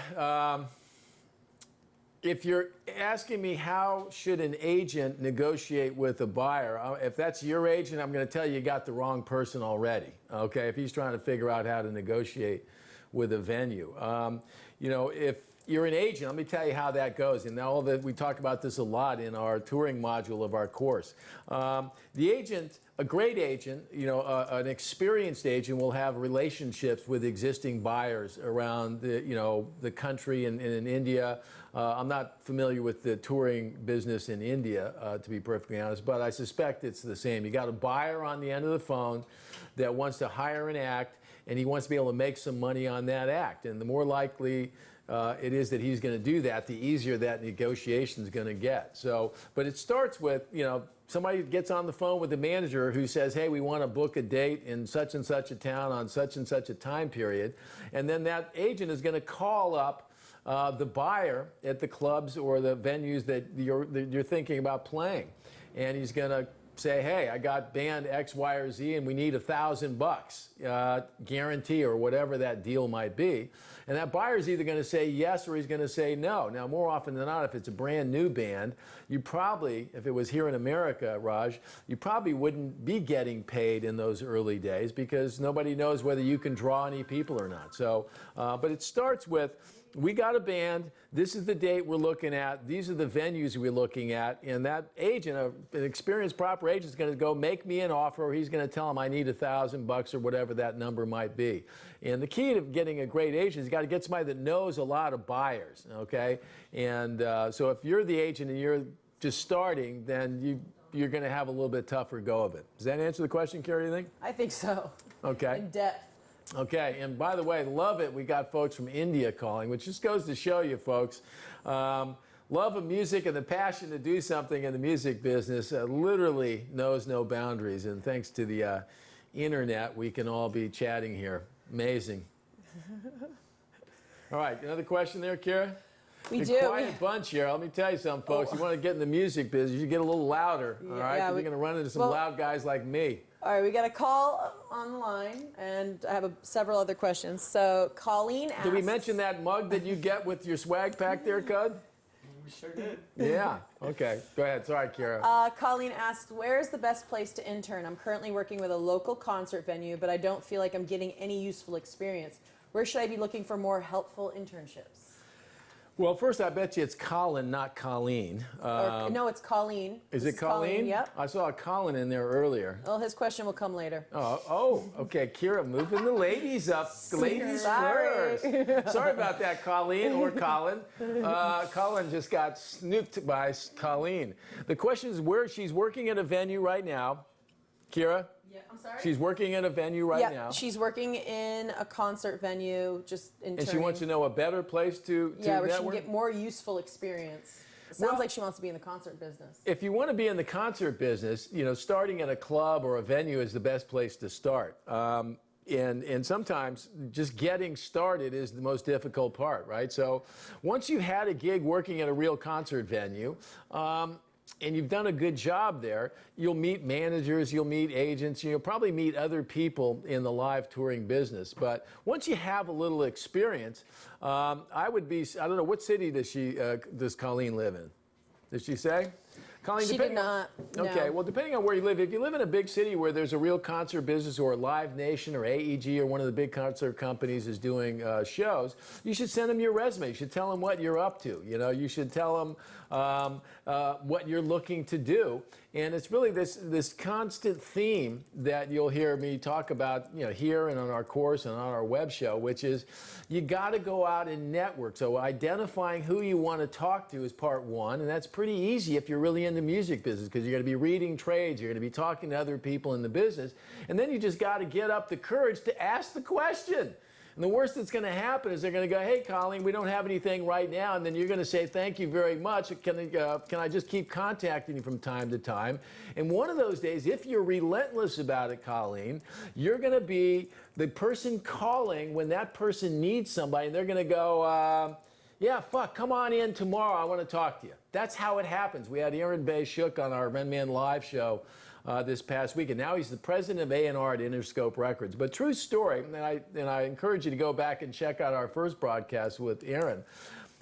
If you're asking me how should an agent negotiate with a buyer, if that's your agent, I'm going to tell you got the wrong person already. Okay, if he's trying to figure out how to negotiate with a venue. You know, if you're an agent, let me tell you how that goes. And all that we talk about this a lot in our touring module of our course. The agent, a great agent, you know, an experienced agent will have relationships with existing buyers around the, you know, the country and in India. I'm not familiar with the touring business in India, to be perfectly honest, but I suspect it's the same. You got a buyer on the end of the phone that wants to hire an act, and he wants to be able to make some money on that act. And the more likely it is that he's going to do that, the easier that negotiation is going to get. So, but it starts with, you know, somebody gets on the phone with the manager who says, hey, we want to book a date in such and such a town on such and such a time period. And then that agent is going to call up the buyer at the clubs or the venues that you're thinking about playing. And he's going to say, hey, I got band X, Y, or Z, and we need $1,000 guarantee or whatever that deal might be. And that buyer's either going to say yes or he's going to say no. Now, more often than not, if it's a brand new band, you probably, if it was here in America, Raj, you probably wouldn't be getting paid in those early days because nobody knows whether you can draw any people or not. So, but it starts with, we got a band, this is the date we're looking at, these are the venues we're looking at, and that agent, an experienced proper agent, is going to go make me an offer, or he's going to tell him I need $1,000 or whatever that number might be. And the key to getting a great agent is you got to get somebody that knows a lot of buyers, okay? And so if you're the agent and you're just starting, then you're going to have a little bit tougher go of it. Does that answer the question, Carrie, you think? I think so. Okay. In depth. Okay, and by the way, love it. We got folks from India calling, which just goes to show you, folks. Love of music and the passion to do something in the music business literally knows no boundaries. And thanks to the internet, we can all be chatting here. Amazing. All right, another question there, Kira? We You're do. quite a bunch here. Let me tell you something, folks. You want to get in the music business, you get a little louder, all right? Yeah, You're going to run into some loud guys like me. All right, we got a call online, and I have several other questions. So Colleen asks... Did we mention that mug that you get with your swag pack there, Cud? We sure did. Yeah. Okay. Go ahead. Sorry, Kira. Colleen asks, where is the best place to intern? I'm currently working with a local concert venue, but I don't feel like I'm getting any useful experience. Where should I be looking for more helpful internships? Well, first, I bet you it's Colin, not Colleen. No, it's Colleen. Is it Colleen? Yep. I saw a Colin in there earlier. Well, his question will come later. Oh, okay. Kira, moving the ladies up. The ladies Sorry. first. Sorry about that, Colleen or Colin. Colin just got snooped by Colleen. The question is where she's working at a venue right now. Kira? Yeah, I'm sorry? She's working at a venue right now. Yeah, she's working in a concert venue, just interning. And she wants to know a better place to yeah, where she network? can get more useful experience. It sounds like she wants to be in the concert business. If you want to be in the concert business, you know, starting at a club or a venue is the best place to start. And sometimes just getting started is the most difficult part, right? So once you've had a gig working at a real concert venue, and you've done a good job there, you'll meet managers, you'll meet agents, you'll probably meet other people in the live touring business. But once you have a little experience, I don't know, what city does Colleen live in? Did she say? Colleen, She did not. Okay, no. well, depending on where you live, if you live in a big city where there's a real concert business or Live Nation or AEG or one of the big concert companies is doing shows, you should send them your resume. You should tell them what you're up to. You know, you should tell them what you're looking to do. And it's really this constant theme that you'll hear me talk about, you know, here and on our course and on our web show, which is you got to go out and network. So identifying who you want to talk to is part one, and that's pretty easy if you're really in the music business because you're going to be reading trades, you're going to be talking to other people in the business, and then you just got to get up the courage to ask the question. And the worst that's going to happen is they're going to go, hey, Colleen, we don't have anything right now. And then you're going to say, thank you very much. Can I just keep contacting you from time to time? And one of those days, if you're relentless about it, Colleen, you're going to be the person calling when that person needs somebody. And they're going to go, yeah, come on in tomorrow. I want to talk to you. That's how it happens. We had Aaron Shook on our Ren Man Live show this past week, and now he's the president of A&R at Interscope Records. But true story, and I encourage you to go back and check out our first broadcast with Aaron.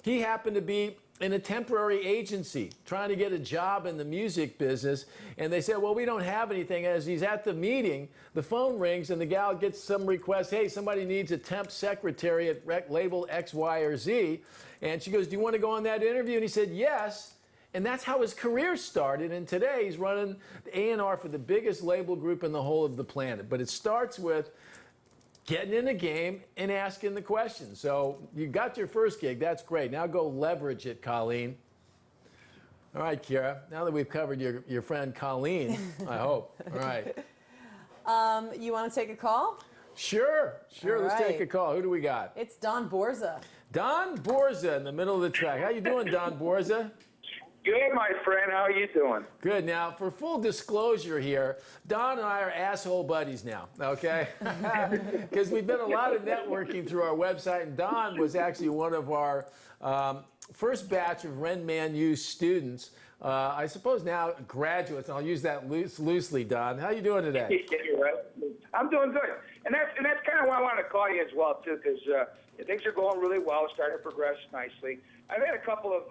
He happened to be in a temporary agency trying to get a job in the music business, and they said, well, we don't have anything. As he's at the meeting, the phone rings, and the gal gets some request, hey, somebody needs a temp secretary at label X, Y, or Z. And she goes, do you want to go on that interview? And he said, yes. And that's how his career started. And today he's running A&R for the biggest label group in the whole of the planet. But it starts with getting in the game and asking the questions. So you got your first gig. That's great. Now go leverage it, Colleen. All right, Kira. Now that we've covered your friend Colleen, I hope. All right. You want to take a call? Sure. All Let's take right. a call. Who do we got? It's Don Borza. Don Borza in the middle of the track. How you doing, Don Borza? Good, my friend. How are you doing? Good. Now, for full disclosure here, Don and I are asshole buddies now, okay? Because we've done a lot of networking through our website, and Don was actually one of our first batch of Ren Man U students. I suppose now graduates, and I'll use that loosely, Don. How you doing today? I'm doing good. And that's kind of why I wanted to call you as well, too, because things are going really well, starting to progress nicely. I've had a couple of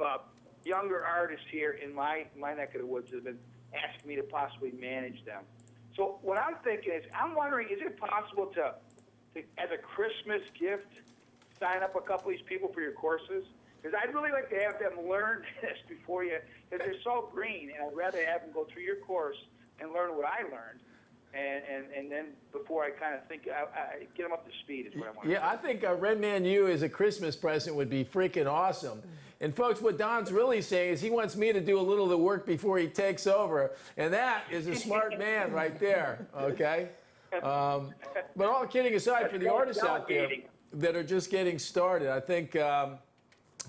younger artists here in my neck of the woods that have been asking me to possibly manage them. So what I'm thinking is, I'm wondering, is it possible to as a Christmas gift, sign up a couple of these people for your courses? Because I'd really like to have them learn this before you, because they're so green, and I'd rather have them go through your course and learn what I learned. and then before I kind of think, I get them up to speed is what I want. Yeah, I think Ren Man U as a Christmas present would be freaking awesome. And folks, what Don's really saying is he wants me to do a little of the work before he takes over, and that is a smart man right there, okay? But all kidding aside, for the artists out there that are just getting started, I think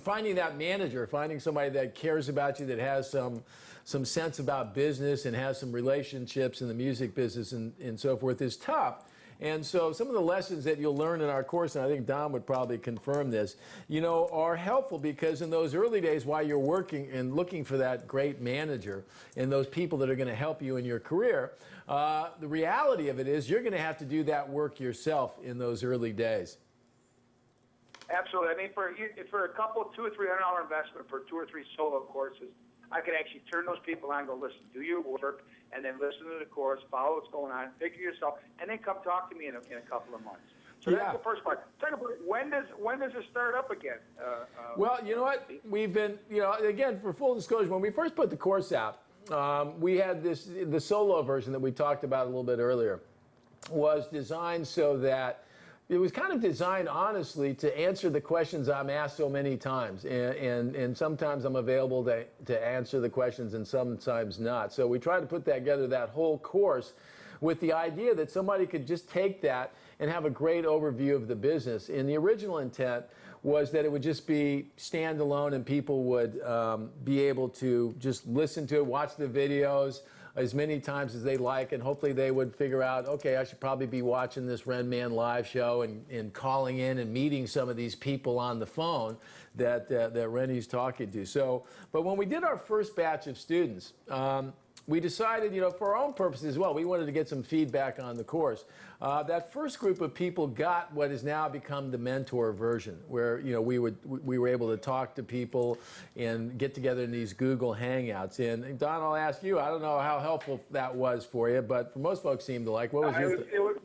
finding that manager, finding somebody that cares about you, that has some sense about business and has some relationships in the music business and so forth is tough. And so some of the lessons that you'll learn in our course, and I think Don would probably confirm this, you know, are helpful because in those early days while you're working and looking for that great manager and those people that are going to help you in your career, the reality of it is you're going to have to do that work yourself in those early days. Absolutely. I mean, for a couple, $200 or $300 investment for 2 or 3 solo courses, I could actually turn those people on and go, listen, do your work, and then listen to the course, follow what's going on, figure yourself, and then come talk to me in a couple of months. So Yeah. that's the first part. Second part, when does it start up again? Well, you know what? We've been, you know, again, for full disclosure, when we first put the course out, we had the solo version that we talked about a little bit earlier was designed so that it was kind of designed, honestly, to answer the questions I'm asked so many times. And sometimes I'm available to answer the questions and sometimes not. So we tried to put together that whole course with the idea that somebody could just take that and have a great overview of the business. And the original intent was that it would just be standalone and people would be able to just listen to it, watch the videos as many times as they like, and hopefully they would figure out, okay, I should probably be watching this Ren Man live show and calling in and meeting some of these people on the phone that Rennie's talking to. So, but when we did our first batch of students, we decided, you know, for our own purposes as well, we wanted to get some feedback on the course. That first group of people got what has now become the mentor version, where, you know, we were able to talk to people and get together in these Google Hangouts. And Don, I'll ask you, I don't know how helpful that was for you, but for most folks seemed to like. What was your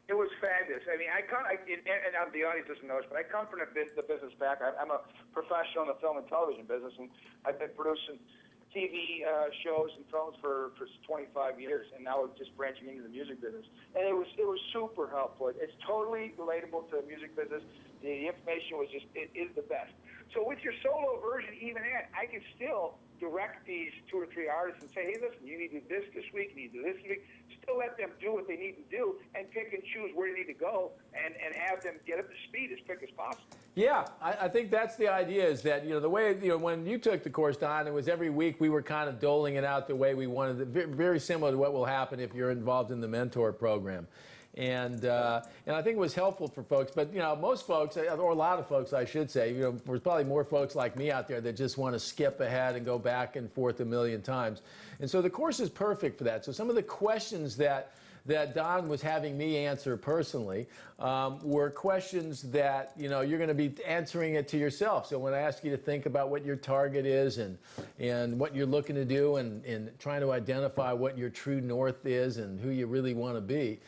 It was fabulous. I mean, and the audience doesn't know this, but I come from the business background. I'm a professional in the film and television business, and I've been producing TV shows and films for 25 years, and now we're just branching into the music business. And it was super helpful. It's totally relatable to the music business. The information was just, it is the best. So with your solo version, even at, I can still direct these 2 or 3 artists and say, hey, listen, you need to do this week, you need to do this week. Still let them do what they need to do and pick and choose where they need to go and have them get up to speed as quick as possible. Yeah, I think that's the idea, is that, you know, the way, you know, when you took the course, Don, it was every week we were kind of doling it out the way we wanted it, very similar to what will happen if you're involved in the mentor program. And I think it was helpful for folks, but, you know, most folks, or a lot of folks, I should say, you know, there's probably more folks like me out there that just want to skip ahead and go back and forth a million times. And so the course is perfect for that. So some of the questions that Don was having me answer personally were questions that, you know, you're going to be answering it to yourself. So when I ask you to think about what your target is and what you're looking to do and trying to identify what your true north is and who you really want to be,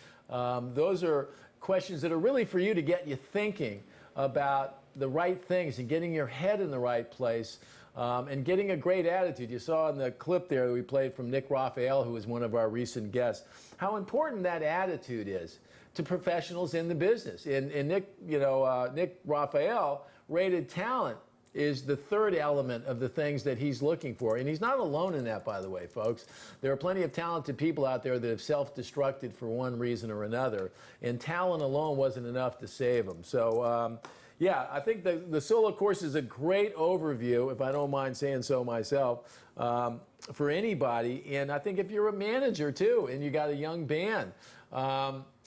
those are questions that are really for you to get you thinking about the right things and getting your head in the right place and getting a great attitude. You saw in the clip there that we played from Nick Raphael, who was one of our recent guests, how important that attitude is to professionals in the business. And Nick, you know, Nick Raphael rated talent is the third element of the things that he's looking for. And he's not alone in that, by the way, folks. There are plenty of talented people out there that have self-destructed for one reason or another, and talent alone wasn't enough to save them. So, yeah, I think the solo course is a great overview, if I don't mind saying so myself, for anybody. And I think if you're a manager, too, and you got a young band,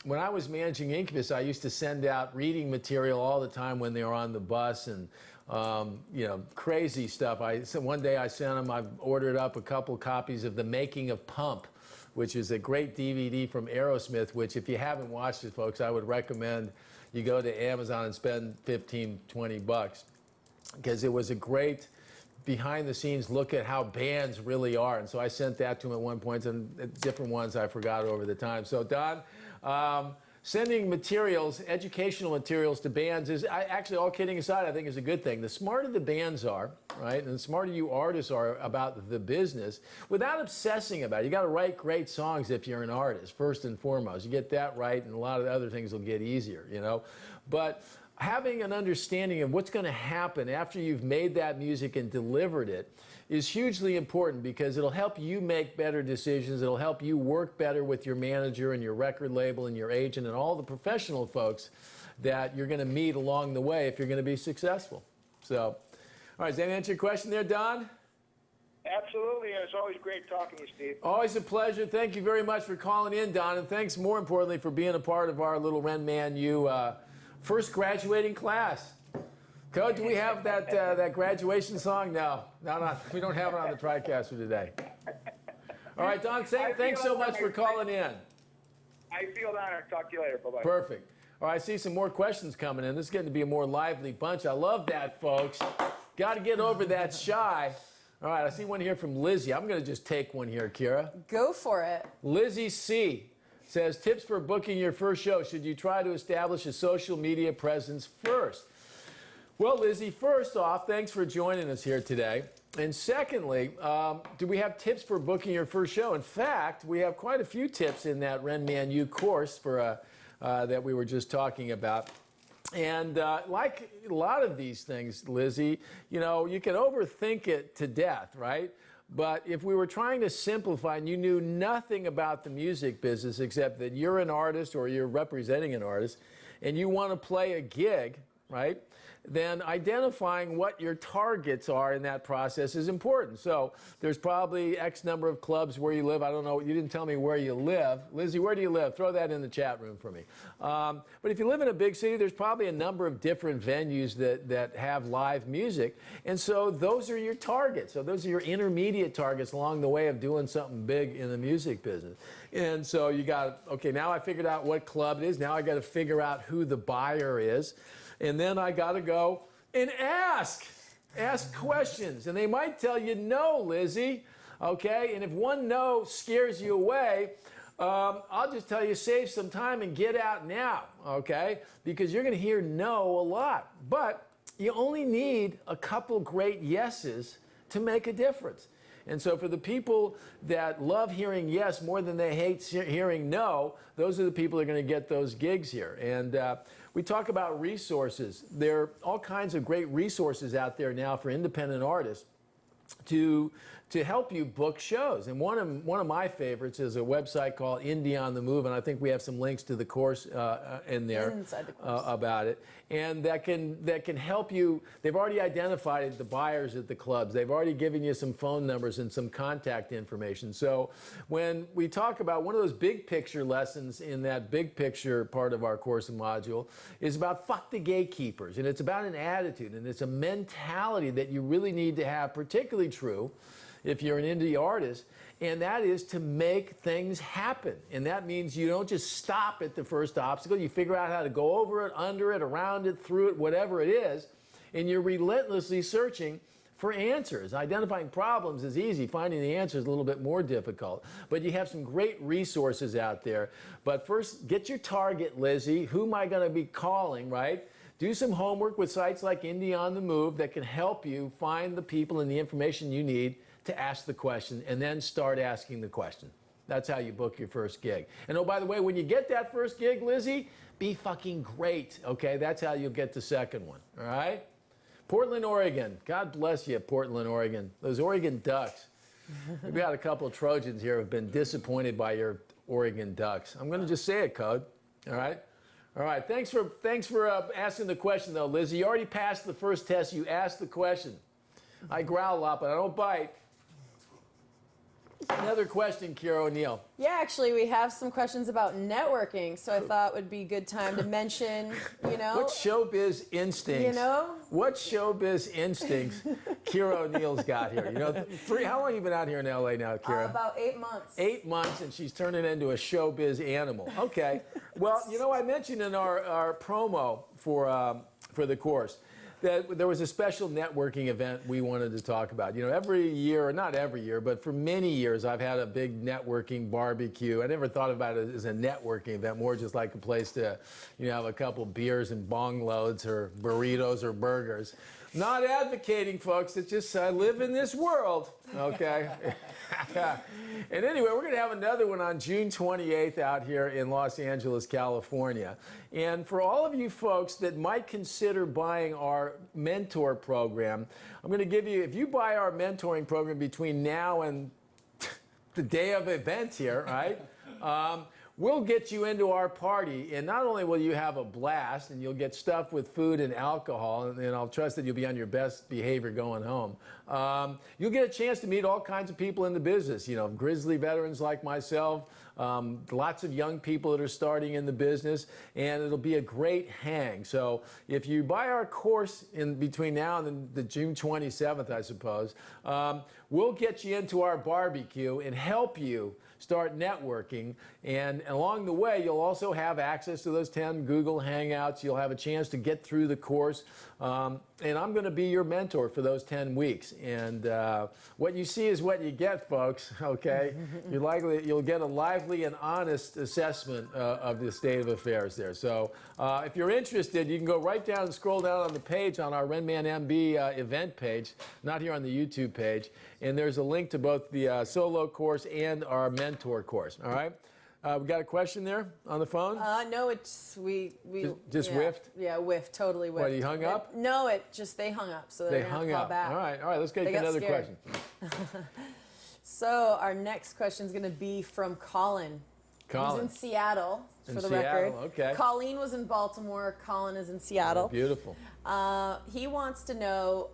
when I was managing Incubus, I used to send out reading material all the time when they were on the bus and, you know, crazy stuff. One day I sent them, I ordered up a couple copies of The Making of Pump, which is a great DVD from Aerosmith, which if you haven't watched it, folks, I would recommend you go to Amazon and spend 15, 20 bucks, because it was a great behind-the-scenes look at how bands really are. And so I sent that to him at one point, and different ones I forgot over the time. So, Don, sending materials, educational materials to bands is, actually, all kidding aside, I think is a good thing. The smarter the bands are, right, and the smarter you artists are about the business, without obsessing about it. You got to write great songs if you're an artist, first and foremost. You get that right, and a lot of the other things will get easier, you know. But having an understanding of what's going to happen after you've made that music and delivered it is hugely important, because it'll help you make better decisions. It'll help you work better with your manager and your record label and your agent and all the professional folks that you're going to meet along the way if you're going to be successful. So, all right, does that answer your question there, Don? Absolutely, and it's always great talking to you, Steve. Always a pleasure. Thank you very much for calling in, Don, and thanks more importantly for being a part of our little Ren Man U first graduating class. Code, do we have that graduation song? No, we don't have it on the TriCaster today. All right, Don, thanks so much for calling in. I feel honored. Talk to you later. Bye-bye. Perfect. All right, I see some more questions coming in. This is getting to be a more lively bunch. I love that, folks. Got to get over that shy. All right, I see one here from Lizzie. I'm going to just take one here, Kira. Go for it. Lizzie C. says, tips for booking your first show. Should you try to establish a social media presence first? Well, Lizzie, first off, thanks for joining us here today. And secondly, do we have tips for booking your first show? In fact, we have quite a few tips in that Ren Man U course for, that we were just talking about. And like a lot of these things, Lizzie, you know, you can overthink it to death, right? But if we were trying to simplify and you knew nothing about the music business except that you're an artist or you're representing an artist and you want to play a gig, right? Then identifying what your targets are in that process is important. So there's probably X number of clubs where you live. I don't know. You didn't tell me where you live. Lizzie, where do you live? Throw that in the chat room for me. But if you live in a big city, there's probably a number of different venues that have live music. And so those are your targets. So those are your intermediate targets along the way of doing something big in the music business. And so you got, okay, now I figured out what club it is. Now I got to figure out who the buyer is. And then I got to go and ask questions. And they might tell you no, Lizzie, okay? And if one no scares you away, I'll just tell you, save some time and get out now, okay? Because you're going to hear no a lot. But you only need a couple great yeses to make a difference. And so for the people that love hearing yes more than they hate hearing no, those are the people that are going to get those gigs here. And we talk about resources. There are all kinds of great resources out there now for independent artists to help you book shows. And one of my favorites is a website called Indie on the Move, and I think we have some links to the course in there Inside the course. About it. And that can help you. They've already identified the buyers at the clubs. They've already given you some phone numbers and some contact information. So when we talk about one of those big picture lessons in that big picture part of our course and module is about fuck the gatekeepers. And it's about an attitude, and it's a mentality that you really need to have, particularly true if you're an indie artist, and that is to make things happen. And that means you don't just stop at the first obstacle. You figure out how to go over it, under it, around it, through it, whatever it is, and you're relentlessly searching for answers. Identifying problems is easy. Finding the answer is a little bit more difficult. But you have some great resources out there. But first, get your target, Lizzie. Who am I going to be calling, right? Do some homework with sites like Indie on the Move that can help you find the people and the information you need to ask the question, and then start asking the question. That's how you book your first gig. And oh, by the way, when you get that first gig, Lizzie, be fucking great, okay? That's how you'll get the second one, all right? Portland, Oregon. God bless you, Portland, Oregon. Those Oregon Ducks. We've got a couple of Trojans here who have been disappointed by your Oregon Ducks. I'm going to just say it, Code, all right? All right, thanks for asking the question, though, Lizzie. You already passed the first test. You asked the question. I growl a lot, but I don't bite. Another question, Kira O'Neill. Yeah, actually, we have some questions about networking, so I thought it would be a good time to mention, What showbiz instincts? What showbiz instincts Kira O'Neill's got here? How long have you been out here in LA now, Kira? About 8 months. 8 months, and she's turning into a showbiz animal. Okay. Well, I mentioned in our promo for the course that there was a special networking event we wanted to talk about. You know, every year, or not every year, but for many years, I've had a big networking barbecue. I never thought about it as a networking event, more just like a place to, you know, have a couple beers and bong loads or burritos or burgers. Not advocating, folks. It's just I live in this world, okay? And anyway, we're going to have another one on June 28th out here in Los Angeles, California. And for all of you folks that might consider buying our mentor program, I'm going to give you, if you buy our mentoring program between now and the day of event here, right? We'll get you into our party, and not only will you have a blast, and you'll get stuffed with food and alcohol, and I'll trust that you'll be on your best behavior going home. You'll get a chance to meet all kinds of people in the business, you know, grizzly veterans like myself, lots of young people that are starting in the business, and it'll be a great hang. So if you buy our course in between now and the June 27th, I suppose, we'll get you into our barbecue and help you start networking, and along the way you'll also have access to those 10 Google Hangouts. You'll have a chance to get through the course, and I'm going to be your mentor for those 10 weeks, and what you see is what you get, folks, okay? You'll get a lively and honest assessment of the state of affairs there. So if you're interested, you can go right down and scroll down on the page on our RenmanMB event page, not here on the YouTube page, and there's a link to both the solo course and our mentor course, all right? We got a question there on the phone? No, it's we just yeah, whiffed? Yeah, whiffed, totally whiffed. What, he hung up? No, they hung up, so they're They gonna hung have to call up. back. All right, let's get They got another scared. question. So our next question is going to be from Colin. Colin. He's in Seattle, In for the Seattle, record. okay. Colleen was in Baltimore. Colin is in Seattle. Beautiful. He wants to know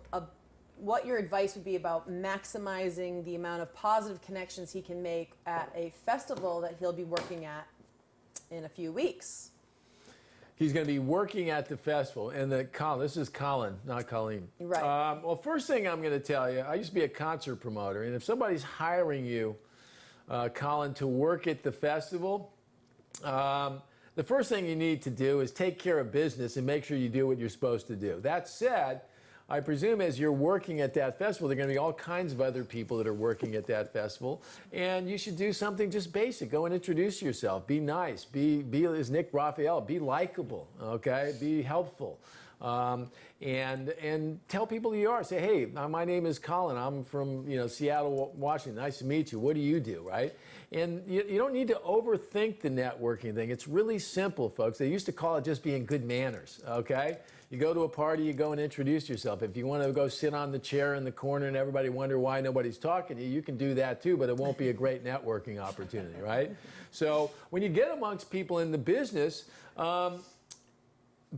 what your advice would be about maximizing the amount of positive connections he can make at a festival that he'll be working at in a few weeks. He's going to be working at the festival, and this is Colin, not Colleen. Right. Well, first thing I'm going to tell you, I used to be a concert promoter, and if somebody's hiring you, Colin, to work at the festival, the first thing you need to do is take care of business and make sure you do what you're supposed to do. That said, I presume as you're working at that festival, there are going to be all kinds of other people that are working at that festival, and you should do something just basic. Go and introduce yourself. Be nice. Be as Nick Raphael. Be likable. Okay. Be helpful. And tell people who you are. Say, hey, my name is Colin. I'm from Seattle, Washington. Nice to meet you. What do you do, right? And you don't need to overthink the networking thing. It's really simple, folks. They used to call it just being good manners, okay? You go to a party, you go and introduce yourself. If you want to go sit on the chair in the corner and everybody wonder why nobody's talking to you, you can do that too, but it won't be a great networking opportunity, right? So when you get amongst people in the business,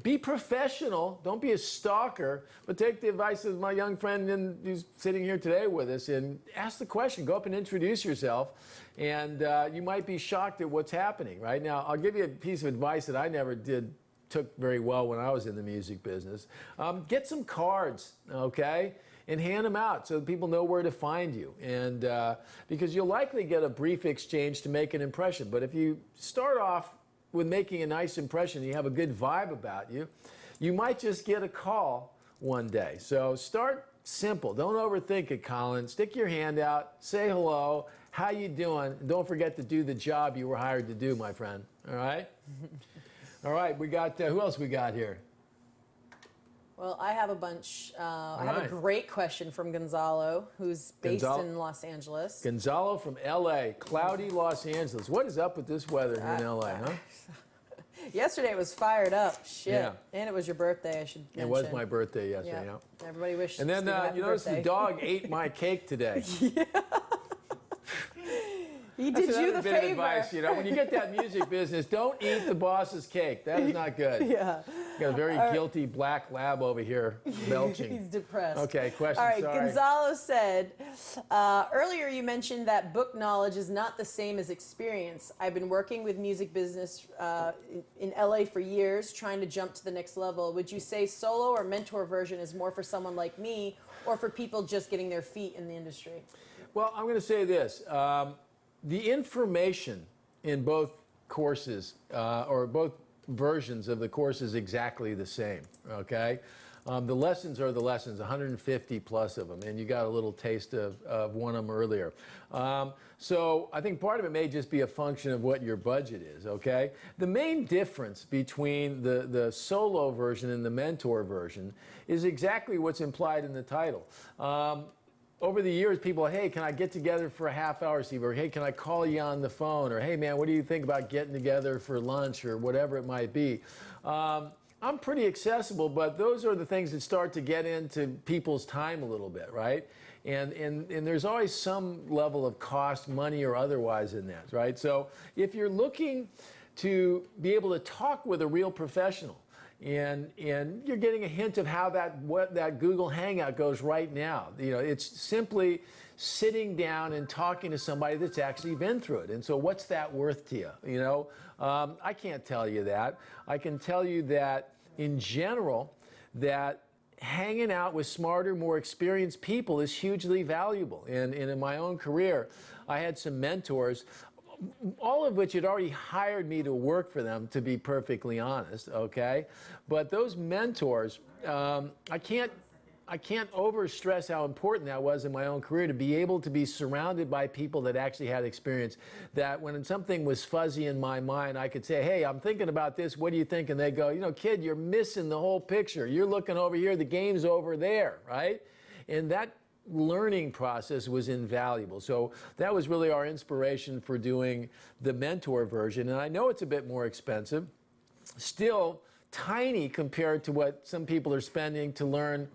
be professional. Don't be a stalker, but take the advice of my young friend who's sitting here today with us and ask the question. Go up and introduce yourself, and you might be shocked at what's happening right now. I'll give you a piece of advice that I never took very well when I was in the music business. Get some cards, okay, and hand them out so that people know where to find you. And because you'll likely get a brief exchange to make an impression. But if you start off with making a nice impression, you have a good vibe about you, you might just get a call one day. So start simple. Don't overthink it, Colin. Stick your hand out. Say hello. How you doing? And don't forget to do the job you were hired to do, my friend. All right? All right, we got, who else we got here? Well, I have a bunch. I have a great question from Gonzalo, who's based in Los Angeles. Gonzalo from L.A., cloudy Los Angeles. What is up with this weather here in L.A., huh? Yesterday it was fired up. Shit. Yeah. And it was your birthday, I should mention. It was my birthday yesterday, yeah. Everybody wished And then Steve a happy you notice birthday. the dog ate my cake today. He That's did you another the bit of favor. advice, when you get that music business, don't eat the boss's cake. That is not good. Yeah. Got a very guilty black lab over here belching. He's depressed. Okay, question, All right, sorry. Gonzalo said, earlier you mentioned that book knowledge is not the same as experience. I've been working with music business in LA for years, trying to jump to the next level. Would you say solo or mentor version is more for someone like me or for people just getting their feet in the industry? Well, I'm going to say this. The information in both courses, or both versions of the course is exactly the same, okay? The lessons are the lessons, 150 plus of them, and you got a little taste of one of them earlier. So I think part of it may just be a function of what your budget is, okay? The main difference between the solo version and the mentor version is exactly what's implied in the title. Over the years, people, hey, can I get together for a half hour, Steve? Or, hey, can I call you on the phone? Or, hey, man, what do you think about getting together for lunch or whatever it might be? I'm pretty accessible, but those are the things that start to get into people's time a little bit, right? And there's always some level of cost, money or otherwise in that, right? So if you're looking to be able to talk with a real professional, and you're getting a hint of how that Google Hangout goes right now. You know, it's simply sitting down and talking to somebody that's actually been through it. And so what's that worth to you? You know, I can't tell you that. I can tell you that in general, that hanging out with smarter, more experienced people is hugely valuable. And in my own career, I had some mentors, all of which had already hired me to work for them, to be perfectly honest, okay? But those mentors, I can't overstress how important that was in my own career, to be able to be surrounded by people that actually had experience, that when something was fuzzy in my mind, I could say, hey, I'm thinking about this, what do you think? And they go, you know, kid, you're missing the whole picture. You're looking over here, the game's over there, right? And that learning process was invaluable. So that was really our inspiration for doing the mentor version. And I know it's a bit more expensive, still tiny compared to what some people are spending to learn,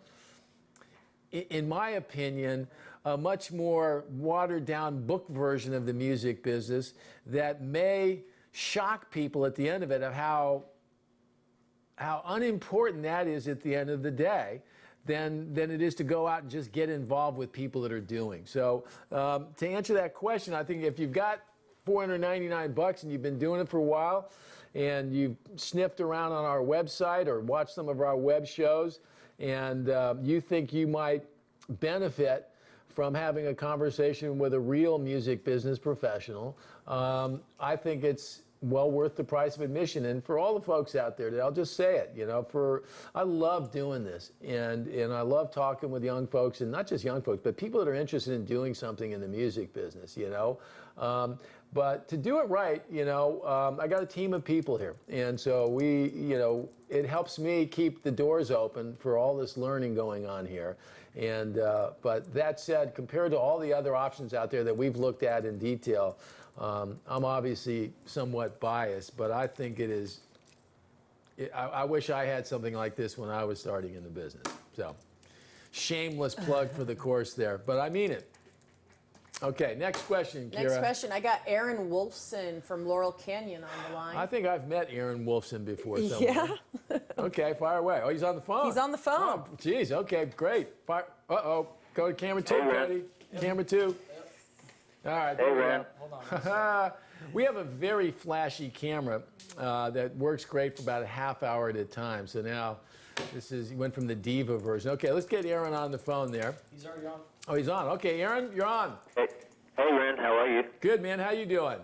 in my opinion, a much more watered down book version of the music business that may shock people at the end of it, of how unimportant that is at the end of the day, than it is to go out and just get involved with people that are doing. So to answer that question, I think if you've got $499 and you've been doing it for a while, and you've sniffed around on our website or watched some of our web shows, and you think you might benefit from having a conversation with a real music business professional, I think it's well worth the price of admission. And for all the folks out there, I'll just say it, you know, I love doing this, and I love talking with young folks, and not just young folks, but people that are interested in doing something in the music business, you know. But to do it right, you know, I got a team of people here. And so it helps me keep the doors open for all this learning going on here. And, but that said, compared to all the other options out there that we've looked at in detail, I'm obviously somewhat biased, but I think it is, I wish I had something like this when I was starting in the business. So, shameless plug for the course there, but I mean it. Okay, next question, Kira. Next question. I got Aaron Wolfson from Laurel Canyon on the line. I think I've met Aaron Wolfson before somewhere. Yeah. Okay, fire away. Oh, he's on the phone. He's on the phone. Oh, geez, okay, great. Uh-oh, go to camera 2, Cody. Camera 2. All right, there we go. Hold on. We have a very flashy camera that works great for about a half hour at a time. So now he went from the Diva version. Okay, let's get Aaron on the phone there. He's already on. Oh, he's on. Okay, Aaron, you're on. Hey, Ren, how are you? Good, man. How you doing?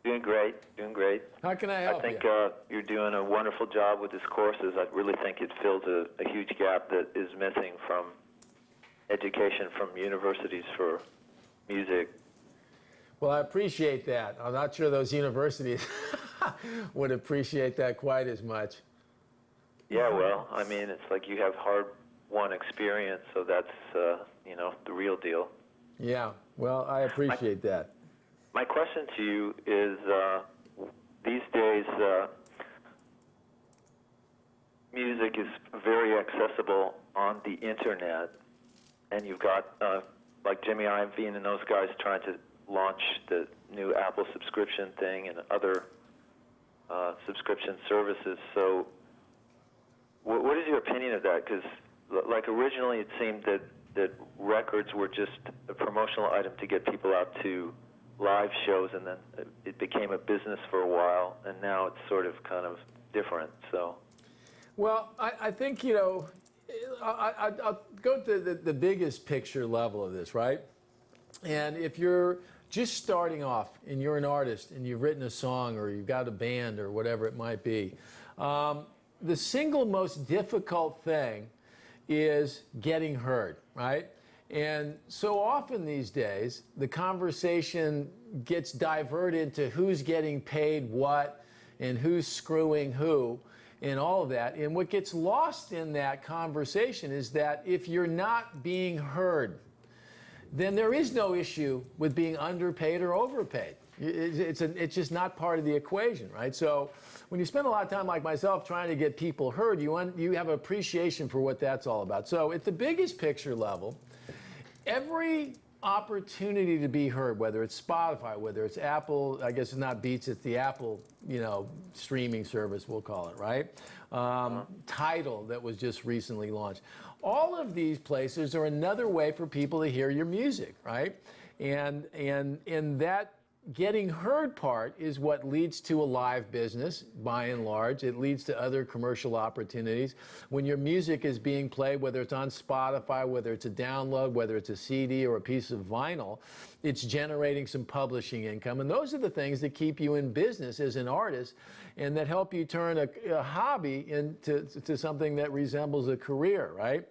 Doing great, doing great. How can I help I think you? You're doing a wonderful job with this courses. I really think it fills a huge gap that is missing from education from universities for music. Well, I appreciate that. I'm not sure those universities would appreciate that quite as much. Yeah, well, I mean, it's like you have hard-won experience, so that's, the real deal. Yeah, well, I appreciate that. My question to you is, these days, music is very accessible on the internet, and you've got, like Jimmy Iovine and those guys trying to launch the new Apple subscription thing and other subscription services. So what is your opinion of that? Because like originally it seemed that records were just a promotional item to get people out to live shows, and then it became a business for a while, and now it's sort of kind of different. So, well, I think, I'll go to the biggest picture level of this, right? And if you're just starting off and you're an artist and you've written a song or you've got a band or whatever it might be, the single most difficult thing is getting heard, right? And so often these days, the conversation gets diverted to who's getting paid what and who's screwing who and all of that. And what gets lost in that conversation is that if you're not being heard, then there is no issue with being underpaid or overpaid. It's just not part of the equation, right? So when you spend a lot of time like myself trying to get people heard, you have an appreciation for what that's all about. So at the biggest picture level, every opportunity to be heard, whether it's Spotify, whether it's Apple, I guess it's not Beats, it's the Apple, streaming service, we'll call it, right? Tidal that was just recently launched. All of these places are another way for people to hear your music, right? And that getting heard part is what leads to a live business, by and large. It leads to other commercial opportunities. When your music is being played, whether it's on Spotify, whether it's a download, whether it's a CD or a piece of vinyl, it's generating some publishing income. And those are the things that keep you in business as an artist and that help you turn a hobby into something that resembles a career, right?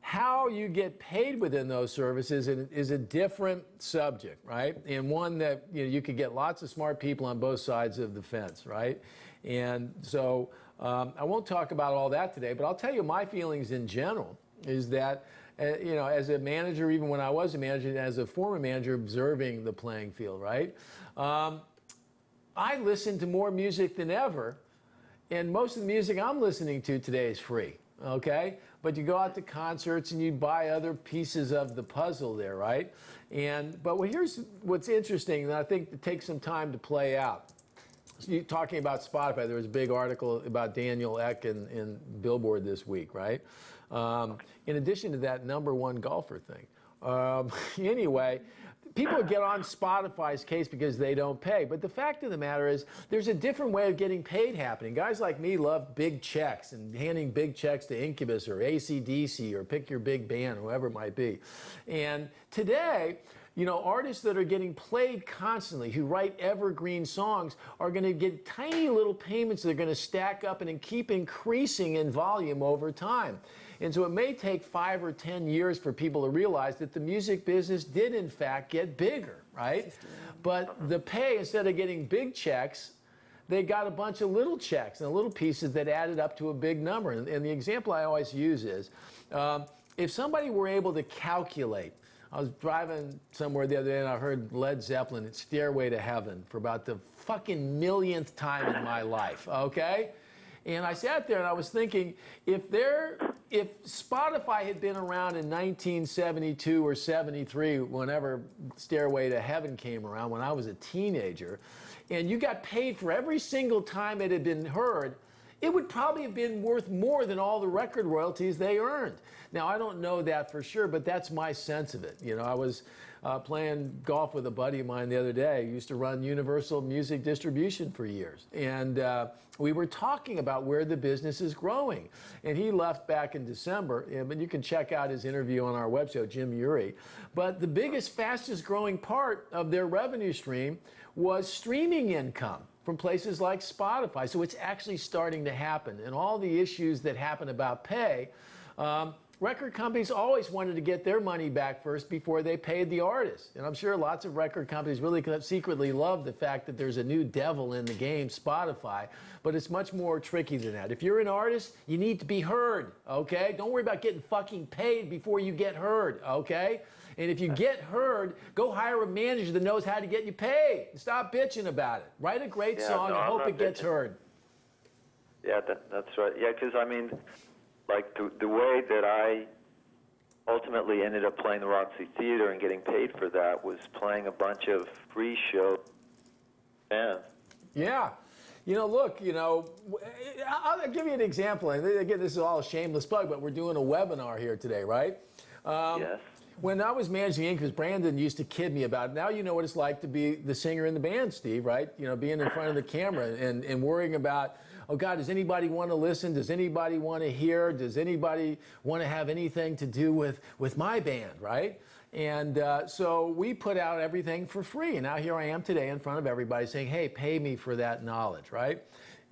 How you get paid within those services is a different subject, right? And one that you could get lots of smart people on both sides of the fence, right? And so I won't talk about all that today, but I'll tell you my feelings in general is that, as a manager, even when I was a manager, and as a former manager observing the playing field, right? I listen to more music than ever, and most of the music I'm listening to today is free, okay? But you go out to concerts and you buy other pieces of the puzzle there, right? But here's what's interesting, and I think it takes some time to play out. So you're talking about Spotify. There was a big article about Daniel Ek in Billboard this week, right? In addition to that #1 golfer thing. Anyway, people get on Spotify's case because they don't pay. But the fact of the matter is there's a different way of getting paid happening. Guys like me love big checks and handing big checks to Incubus or AC/DC or pick your big band, whoever it might be. And today, artists that are getting played constantly, who write evergreen songs, are going to get tiny little payments that are going to stack up and keep increasing in volume over time. And so it may take 5 or 10 years for people to realize that the music business did, in fact, get bigger, right? But the pay, instead of getting big checks, they got a bunch of little checks and little pieces that added up to a big number. And the example I always use is, if somebody were able to calculate, I was driving somewhere the other day and I heard Led Zeppelin at Stairway to Heaven for about the fucking millionth time in my life, okay? And I sat there and I was thinking, if Spotify had been around in 1972 or 73, whenever Stairway to Heaven came around, when I was a teenager, and you got paid for every single time it had been heard, it would probably have been worth more than all the record royalties they earned. Now, I don't know that for sure, but that's my sense of it. I was playing golf with a buddy of mine the other day. He used to run Universal Music Distribution for years. And we were talking about where the business is growing. And he left back in December. But you can check out his interview on our website, Jim Urey. But the biggest, fastest growing part of their revenue stream was streaming income from places like Spotify. So it's actually starting to happen. And all the issues that happen about pay, record companies always wanted to get their money back first before they paid the artist. And I'm sure lots of record companies really secretly love the fact that there's a new devil in the game, Spotify, but it's much more tricky than that. If you're an artist, you need to be heard, okay? Don't worry about getting fucking paid before you get heard, okay? And if you get heard, go hire a manager that knows how to get you paid. Stop bitching about it. Write a great song and hope it gets heard. Yeah, that's right. Yeah, because like the way that I ultimately ended up playing the Roxy Theater and getting paid for that was playing a bunch of free shows. Yeah. Look, I'll give you an example. And again, this is all a shameless plug, but we're doing a webinar here today, right? Yes. When I was managing Incubus, Brandon used to kid me about it. Now you know what it's like to be the singer in the band, Steve, right? Being in front of the camera and worrying about, oh God, does anybody want to listen? Does anybody want to hear? Does anybody want to have anything to do with my band, right? And so we put out everything for free. And now here I am today in front of everybody saying, hey, pay me for that knowledge, right?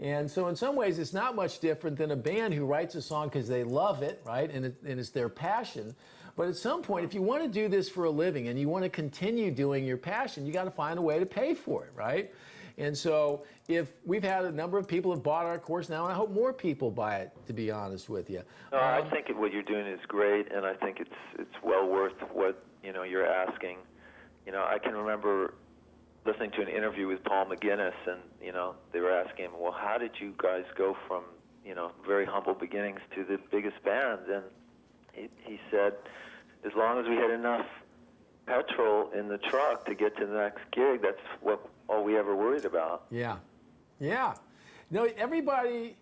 And so in some ways, it's not much different than a band who writes a song because they love it, right? And it's their passion. But at some point, if you want to do this for a living and you want to continue doing your passion, you got to find a way to pay for it, right? And so if we've had a number of people have bought our course now, and I hope more people buy it, to be honest with you. No, I think what you're doing is great, and I think it's well worth what you're asking. I can remember listening to an interview with Paul McGuinness, and they were asking him, well, how did you guys go from very humble beginnings to the biggest band? And he said, as long as we had enough petrol in the truck to get to the next gig, that's all we ever worried about. Yeah. No, everybody,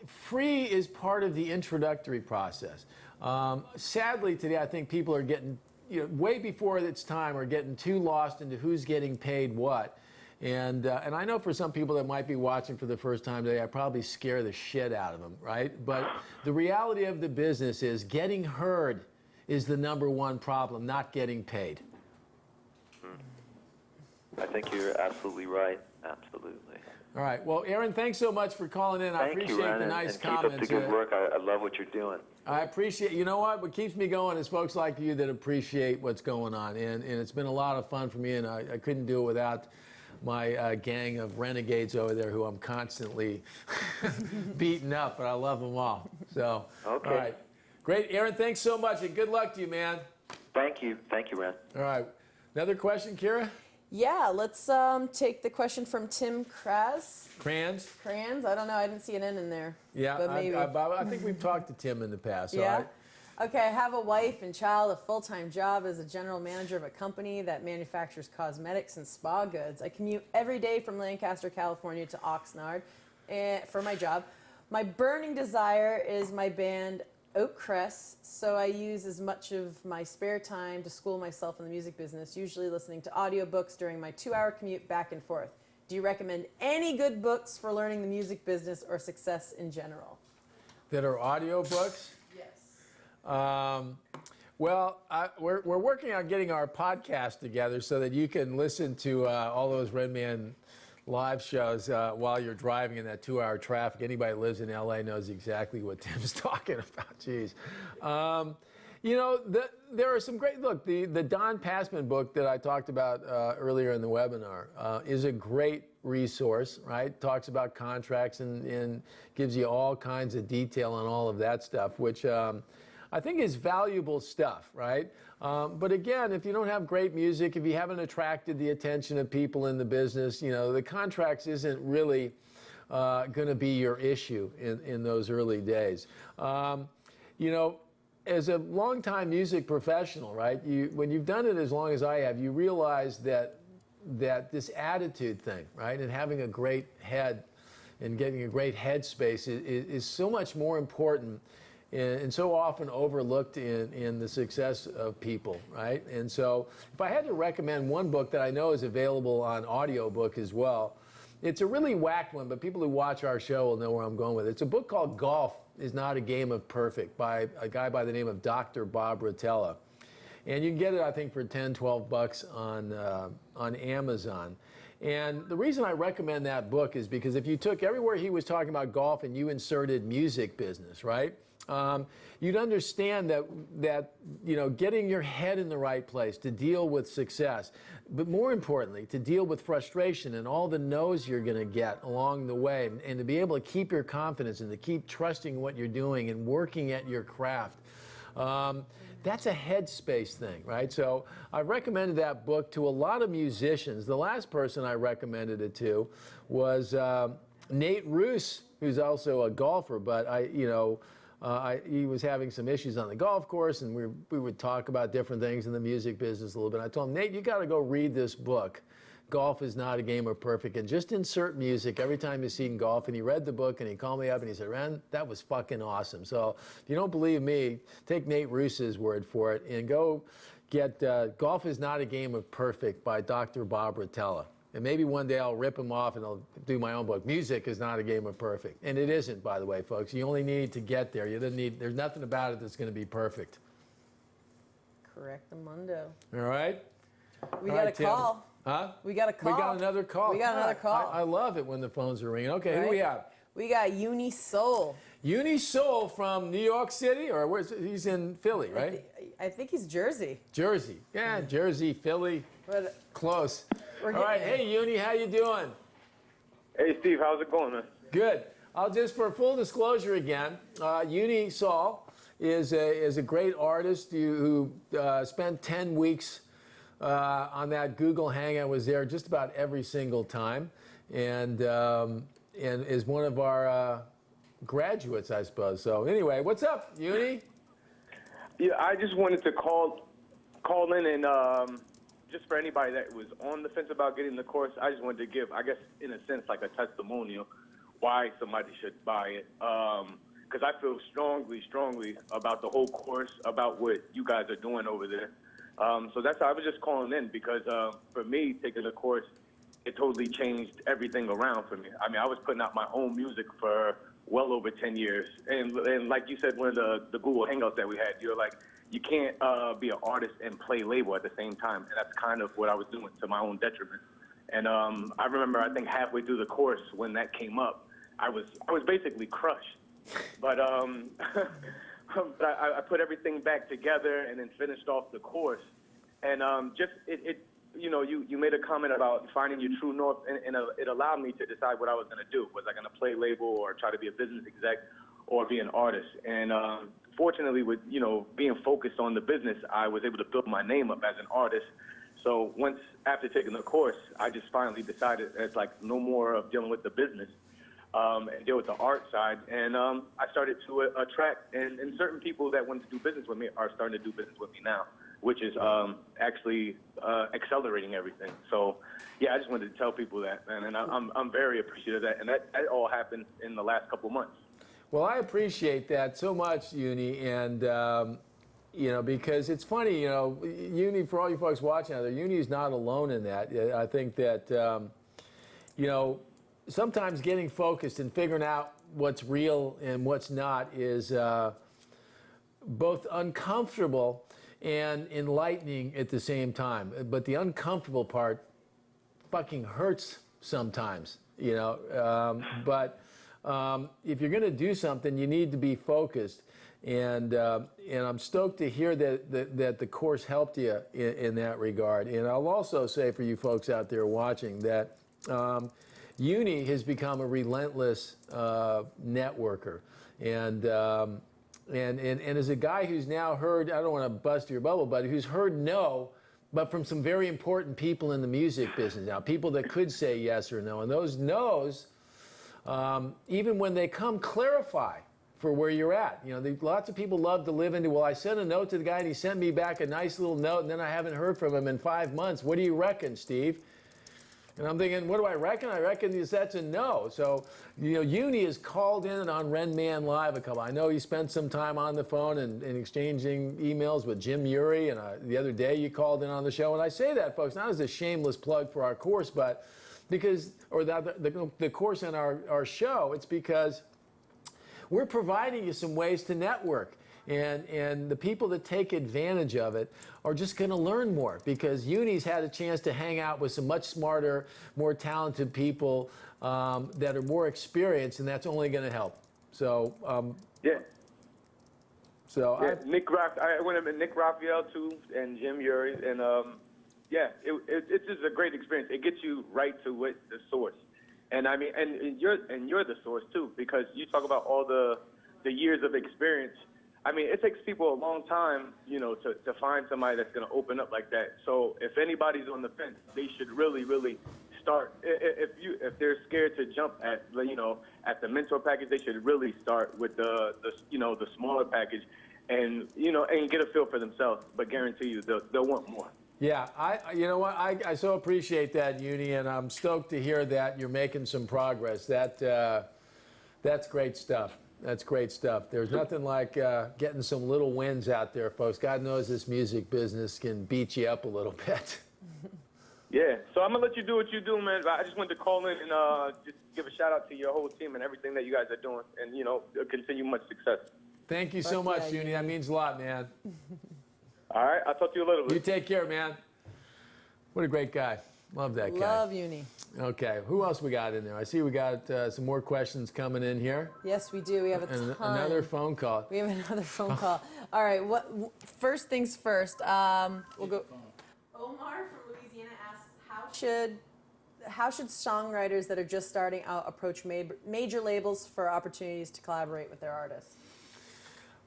free is part of the introductory process. Sadly, today, I think people are getting, way before its time, are getting too lost into who's getting paid what. And I know for some people that might be watching for the first time today, I probably scare the shit out of them, right? But the reality of the business is getting heard is the #1 problem, not getting paid. I think you're absolutely right. Absolutely. All right. Well, Aaron, thanks so much for calling in. I appreciate Ren, the nice and comments. Keep up the good work. I love what you're doing. I appreciate, you know what keeps me going is folks like you that appreciate what's going on. And it's been a lot of fun for me, and I couldn't do it without my gang of renegades over there who I'm constantly beating up, but I love them all. So, Okay. All right. Great. Aaron, thanks so much, and good luck to you, man. Thank you, Ren. All right. Another question, Kira? Yeah, let's take the question from Tim Kraz. Crans? Crans? I don't know. I didn't see an N in there. Yeah, but maybe. I think we've talked to Tim in the past. Yeah. All right. Okay, I have a wife and child, a full-time job as a general manager of a company that manufactures cosmetics and spa goods. I commute every day from Lancaster, California to Oxnard for my job. My burning desire is my band Oak Crest, so I use as much of my spare time to school myself in the music business, usually listening to audiobooks during my 2-hour commute back and forth. Do you recommend any good books for learning the music business or success in general? That are audiobooks? Yes. Well, we're working on getting our podcast together so that you can listen to all those Ren Man live shows while you're driving in that 2-hour traffic. Anybody who lives in LA knows exactly what Tim's talking about. Jeez. There are some great, look, the Don Passman book that I talked about earlier in the webinar is a great resource, right? Talks about contracts and gives you all kinds of detail on all of that stuff, which I think is valuable stuff, right? But again, if you don't have great music, if you haven't attracted the attention of people in the business, the contracts isn't really going to be your issue in those early days. As a longtime music professional, right, when you've done it as long as I have, you realize that this attitude thing, right, and having a great head and getting a great headspace is so much more important and so often overlooked in the success of people, right? And so if I had to recommend one book that I know is available on audiobook as well, it's a really whacked one, but people who watch our show will know where I'm going with it. It's a book called Golf is Not a Game of Perfect by a guy by the name of Dr. Bob Rotella. And you can get it, I think, for $10, $12 on Amazon. And the reason I recommend that book is because if you took everywhere he was talking about golf and you inserted music business, right? You'd understand that getting your head in the right place to deal with success, but more importantly, to deal with frustration and all the no's you're going to get along the way, and to be able to keep your confidence and to keep trusting what you're doing and working at your craft. That's a headspace thing, right? So I recommended that book to a lot of musicians. The last person I recommended it to was Nate Roos, who's also a golfer, but he was having some issues on the golf course, and we would talk about different things in the music business a little bit. I told him, Nate, you got to go read this book. Golf is Not a Game of Perfect, and just insert music every time you see in golf. And he read the book, and he called me up, and he said, Ren, that was fucking awesome. So if you don't believe me, take Nate Roos's word for it, and go get Golf is Not a Game of Perfect by Dr. Bob Rotella. And maybe one day I'll rip him off and I'll do my own book. Music is not a game of perfect. And it isn't, by the way, folks. You only need to get there. There's nothing about it that's going to be perfect. Correct, Amundo. All right? We got a call. Huh? We got a call. We got another call. We got another call. I love it when the phones are ringing. Okay, who do we have? We got Uni Soul. Uni Soul from New York City, or he's in Philly, right? I think he's Jersey. Jersey. Yeah, Jersey, Philly. But Close. we're All right, getting hey Uni, how you doing? Hey, Steve, how's it going, man? Good. I'll just, for full disclosure again, Uni Soul is a great artist who spent 10 weeks on that Google Hangout. Was there just about every single time, and is one of our graduates, I suppose. So anyway, what's up, Uni? Yeah, I just wanted to call in and just for anybody that was on the fence about getting the course, I just wanted to give, I guess, in a sense, like a testimonial why somebody should buy it. Because I feel strongly about the whole course, about what you guys are doing over there. So that's why I was just calling in, because for me, taking the course, it totally changed everything around for me. I mean, I was putting out my own music for well over 10 years. And like you said, one of the Google Hangouts that we had, you're like, you can't be an artist and play label at the same time. And that's kind of what I was doing, to my own detriment. And I remember, I think halfway through the course when that came up, I was basically crushed. But I put everything back together and then finished off the course. And you made a comment about finding your true north, and it allowed me to decide what I was going to do. Was I going to play label or try to be a business exec or be an artist? And fortunately, with being focused on the business, I was able to build my name up as an artist. So after taking the course, I just finally decided it's like no more of dealing with the business and deal with the art side. And I started to attract, and certain people that wanted to do business with me are starting to do business with me now, which is actually accelerating everything. So, yeah, I just wanted to tell people that, man, and I'm very appreciative of that. And that all happened in the last couple months. Well, I appreciate that so much, Uni, and because it's funny, Uni, for all you folks watching out there, Uni is not alone in that. I think that, sometimes getting focused and figuring out what's real and what's not is both uncomfortable and enlightening at the same time. But the uncomfortable part fucking hurts sometimes, but if you're going to do something, you need to be focused. And I'm stoked to hear that the course helped you in that regard. And I'll also say for you folks out there watching that Uni has become a relentless networker. And as a guy who's now heard, I don't want to bust your bubble, but who's heard no, but from some very important people in the music business now, people that could say yes or no. And those no's, even when they come, clarify for where you're at. Lots of people love to live into, well, I sent a note to the guy and he sent me back a nice little note and then I haven't heard from him in 5 months. What do you reckon, Steve? And I'm thinking, what do I reckon? I reckon that's a no. So, Uni has called in on Ren Man Live a couple. I know he spent some time on the phone and exchanging emails with Jim Urey, and the other day you called in on the show. And I say that, folks, not as a shameless plug for our course, but because, or the course in our show, it's because we're providing you some ways to network. And the people that take advantage of it are just going to learn more, because Uni's had a chance to hang out with some much smarter, more talented people that are more experienced, and that's only going to help. So, yeah. So yeah, I went with Nick Raphael too, and Jim Urey, and it's just a great experience. It gets you right to what the source, and I mean, and you're the source too, because you talk about all the years of experience. I mean, it takes people a long time, to find somebody that's going to open up like that. So if anybody's on the fence, they should really, really start. If they're scared to jump at the mentor package, they should really start with the smaller package, and get a feel for themselves. But guarantee you, they'll want more. Yeah, I so appreciate that, Uni, and I'm stoked to hear that you're making some progress. That's great stuff. That's great stuff. There's nothing like getting some little wins out there, folks. God knows this music business can beat you up a little bit. Yeah, so I'm going to let you do what you do, man. I just wanted to call in and just give a shout-out to your whole team and everything that you guys are doing, and, continue much success. Thank you so much, Uni. That means a lot, man. All right, I'll talk to you a little bit. You take care, man. What a great guy. Love that guy. Love uni. Okay, who else we got in there? I see we got some more questions coming in here. Yes, we do. We have a And ton. another phone call. We have another phone call. All right. First things first. We'll go. Omar from Louisiana asks, how should songwriters that are just starting out approach major labels for opportunities to collaborate with their artists?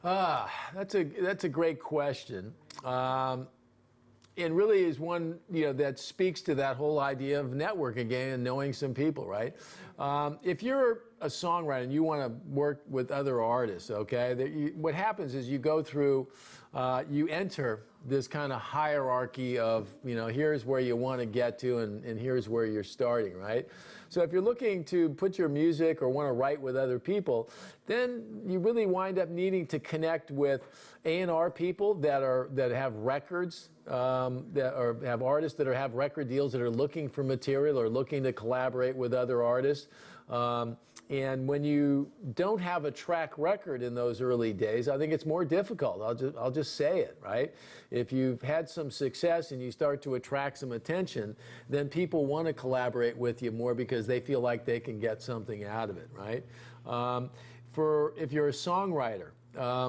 That's a great question. And really is one, that speaks to that whole idea of networking again and knowing some people, right? If you're a songwriter and you want to work with other artists, okay, what happens is you go through, you enter this kind of hierarchy of, here's where you want to get to and here's where you're starting, right? So if you're looking to put your music or want to write with other people, then you really wind up needing to connect with A&R people that have records, have artists that have record deals that are looking for material or looking to collaborate with other artists. And when you don't have a track record in those early days, I think it's more difficult. I'll just say it, right? If you've had some success and you start to attract some attention, then people want to collaborate with you more because they feel like they can get something out of it, right? If you're a songwriter,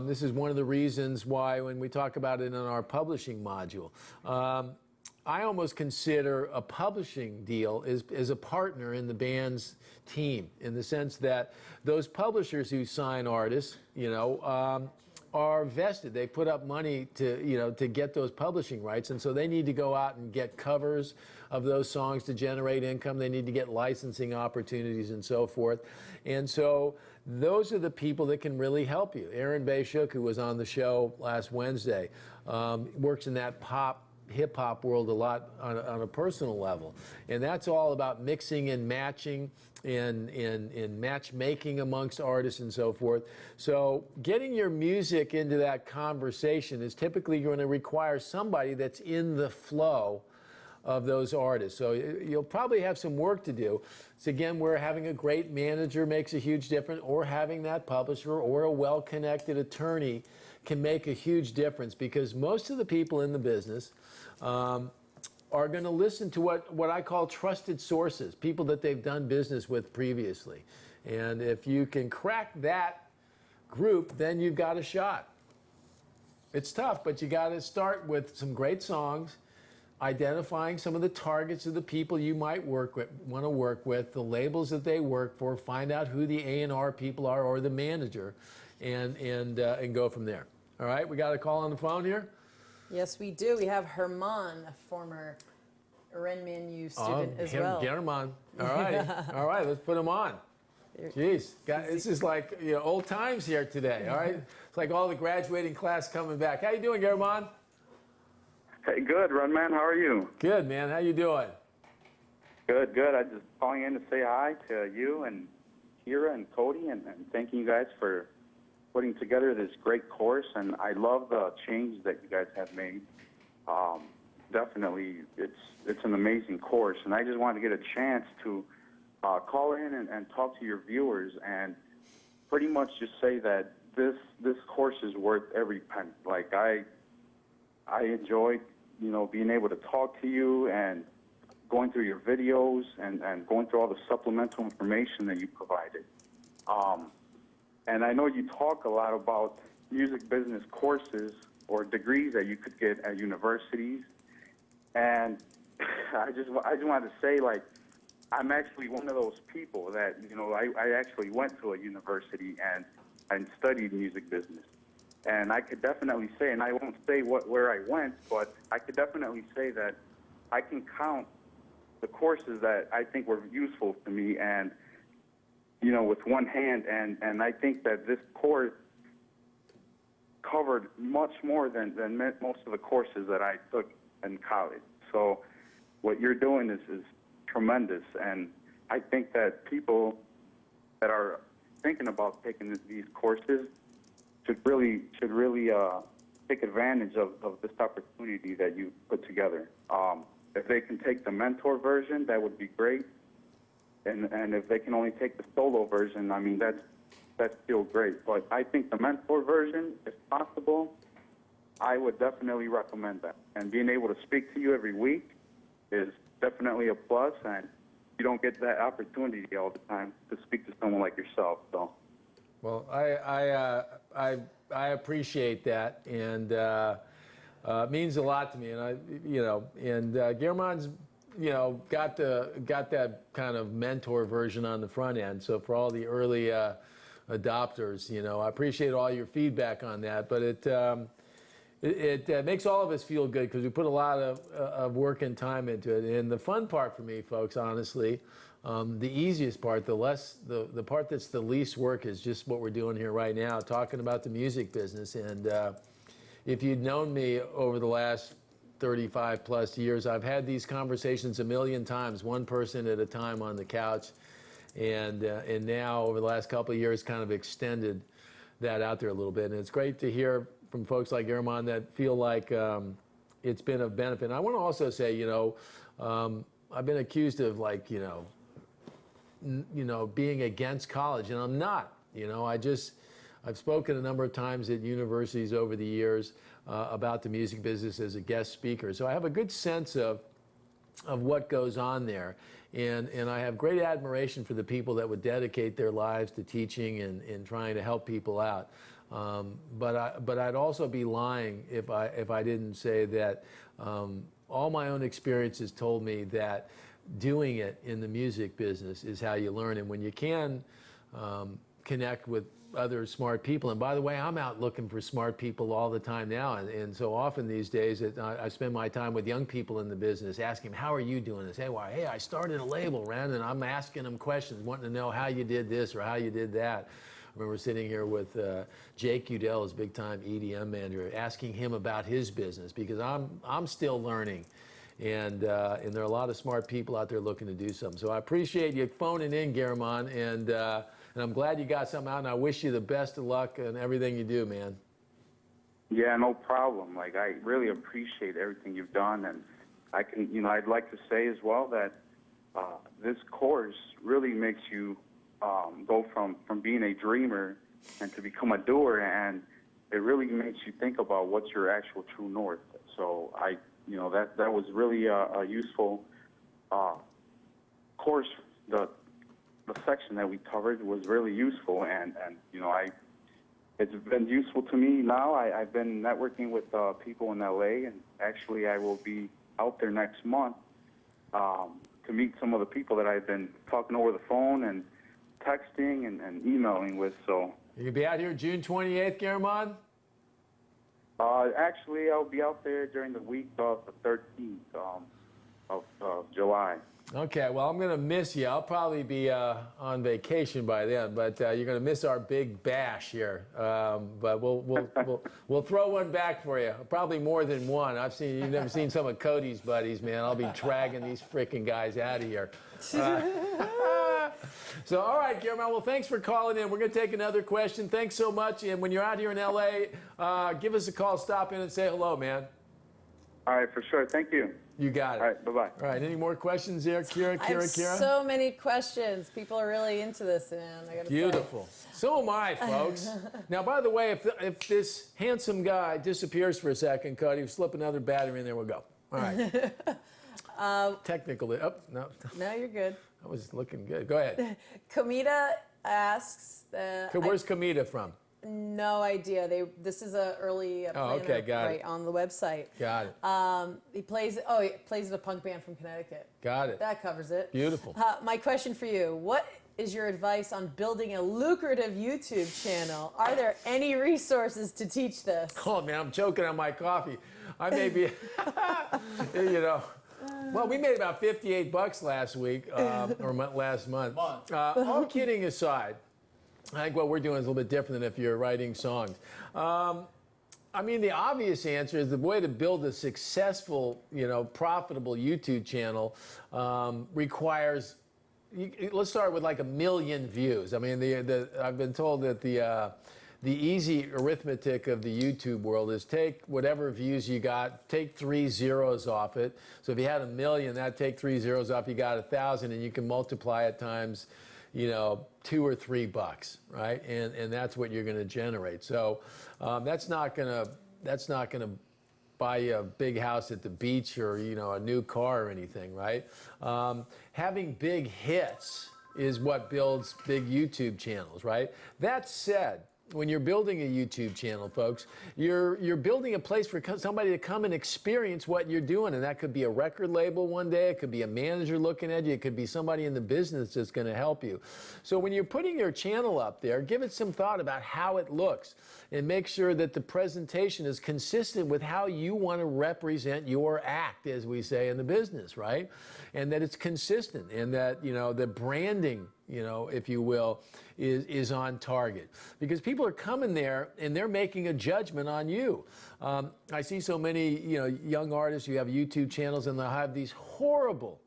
this is one of the reasons why when we talk about it in our publishing module, I almost consider a publishing deal as a partner in the band's team, in the sense that those publishers who sign artists, are vested. They put up money to get those publishing rights, and so they need to go out and get covers of those songs to generate income. They need to get licensing opportunities and so forth. And so those are the people that can really help you. Aaron Bayshuk, who was on the show last Wednesday, works in that hip-hop world a lot on a personal level. And that's all about mixing and matching and matchmaking amongst artists and so forth. So getting your music into that conversation is typically going to require somebody that's in the flow of those artists. So you'll probably have some work to do. So again, where having a great manager makes a huge difference, or having that publisher or a well-connected attorney can make a huge difference, because most of the people in the business are going to listen to what I call trusted sources, people that they've done business with previously. And if you can crack that group, then you've got a shot. It's tough, but you got to start with some great songs, identifying some of the targets of the people you might want to work with, the labels that they work for, find out who the A&R people are or the manager, and go from there. All right, we got a call on the phone here? Yes, we do. We have Renman, a former Ren Man U student as well. Get him on. All right. All right, let's put him on. Jeez, this is like old times here today, all right? It's like all the graduating class coming back. How you doing, German? Hey, good, Ren Man. How are you? Good, man. How you doing? Good, good. I just calling in to say hi to you and Kira and Cody, and thanking you guys for putting together this great course. And I love the change that you guys have made. Definitely, it's an amazing course. And I just wanted to get a chance to call in and talk to your viewers and pretty much just say that this course is worth every penny. Like I enjoyed, being able to talk to you and going through your videos and going through all the supplemental information that you provided. And I know you talk a lot about music business courses or degrees that you could get at universities. And I just wanted to say, like, I'm actually one of those people that, I actually went to a university and studied music business. And I could definitely say, and I won't say where I went, but I could definitely say that I can count the courses that I think were useful to me and, with one hand. And I think that this course covered much more than most of the courses that I took in college. So what you're doing is tremendous. And I think that people that are thinking about taking these courses should really take advantage of this opportunity that you put together. If they can take the mentor version, that would be great. And if they can only take the solo version, I mean, that's still great. But I think the mentor version, if possible, I would definitely recommend that. And being able to speak to you every week is definitely a plus, and you don't get that opportunity all the time to speak to someone like yourself. So, Well, I appreciate that, and it means a lot to me. And Guillermo's, got that kind of mentor version on the front end. So for all the early adopters, I appreciate all your feedback on that. But it makes all of us feel good because we put a lot of work and time into it. And the fun part for me, folks, honestly, the easiest part, the part that's the least work is just what we're doing here right now, talking about the music business. And if you'd known me over the last 35 plus years, I've had these conversations a million times, one person at a time on the couch. And now over the last couple of years, kind of extended that out there a little bit. And it's great to hear from folks like Renman that feel like it's been of benefit. And I want to also say, I've been accused of being against college, and I'm not. I've spoken a number of times at universities over the years about the music business as a guest speaker, so I have a good sense of what goes on there, and I have great admiration for the people that would dedicate their lives to teaching and trying to help people out. But I'd also be lying if I didn't say that all my own experiences told me that doing it in the music business is how you learn. And when you can connect with other smart people, and by the way, I'm out looking for smart people all the time now, and so often these days I spend my time with young people in the business asking them, how are you doing this? Hey, I started a label, Ren, and I'm asking them questions, wanting to know how you did this or how you did that. I remember sitting here with Jake Udell, his big-time EDM manager, asking him about his business because I'm still learning. And there are a lot of smart people out there looking to do something. So I appreciate you phoning in, Guillermo, and I'm glad you got something out, and I wish you the best of luck in everything you do, man. yeah, no problem. I really appreciate everything you've done, and I'd like to say as well that this course really makes you go from being a dreamer and to become a doer, and it really makes you think about what's your actual true north. So that was really a useful course. The section that we covered was really useful, and it's been useful to me now. I've been networking with people in LA, and actually I will be out there next month to meet some of the people that I've been talking over the phone and texting and emailing with. So You can be out here June 28th, Guillermo? Actually, I'll be out there during the week of the 13th of July. Okay, well, I'm going to miss you. I'll probably be on vacation by then, but you're going to miss our big bash here. But we'll throw one back for you. Probably more than one. You've never seen some of Cody's buddies, man. I'll be dragging these freaking guys out of here. So, all right, Guillermo, well, thanks for calling in. We're going to take another question. Thanks so much. And when you're out here in LA, give us a call, stop in and say hello, man. All right, for sure. Thank you. You got it. All right, bye-bye. All right, any more questions there, Kira? I have so many questions. People are really into this, man. I gotta Beautiful. So am I, folks. Now, by the way, if this handsome guy disappears for a second, Cody, slip another battery in there, we'll go. All right. Technical. Oh, no. No, you're good. That was looking good. Go ahead. Kamita asks. Where's Kamita from? No idea. This is a early planner okay, got right it. on the website. Got it. He plays in a punk band from Connecticut. Got it. That covers it. Beautiful. My question for you: what is your advice on building a lucrative YouTube channel? Are there any resources to teach this? Oh man, I'm choking on my coffee. I may be, Well, we made about $58 last week or last month. All kidding aside. I think what we're doing is a little bit different than if you're writing songs. I mean, the obvious answer is the way to build a successful, profitable YouTube channel requires. Let's start with like 1 million views. I mean, I've been told that the easy arithmetic of the YouTube world is take whatever views you got, take 3 zeros off it. So if you had 1 million, that take 3 zeros off, you got 1,000, and you can multiply it times, $2 or $3, right? And that's what you're going to generate. So that's not going to buy you a big house at the beach or, you know, a new car or anything, right? Having big hits is what builds big YouTube channels, right? That said, when you're building a YouTube channel, folks, you're building a place for somebody to come and experience what you're doing, and that could be a record label one day, it could be a manager looking at you, it could be somebody in the business that's going to help you. So when you're putting your channel up there, give it some thought about how it looks, and make sure that the presentation is consistent with how you want to represent your act, as we say in the business, right? And that it's consistent, and that, you know, the branding, you know, if you will, is on target. Because people are coming there and they're making a judgment on you. I see so many, you know, young artists who have YouTube channels, and they'll have these horrible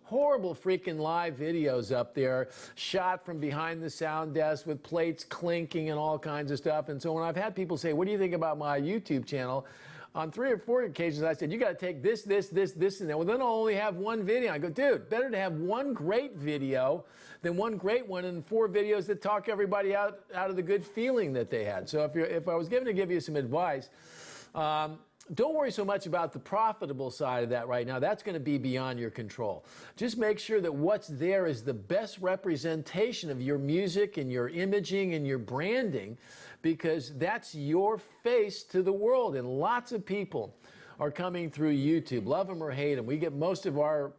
freaking live videos up there, shot from behind the sound desk with plates clinking and all kinds of stuff. And so when I've had people say, what do you think about my YouTube channel? On 3 or 4 occasions, I said, you got to take this, and that. Well, then I'll only have one video. I go, dude, better to have one great video than one great one and 4 videos that talk everybody out of the good feeling that they had. So if I was given to give you some advice, don't worry so much about the profitable side of that right now. That's going to be beyond your control. Just make sure that what's there is the best representation of your music and your imaging and your branding, because that's your face to the world. And lots of people are coming through YouTube, love them or hate them. We get most of our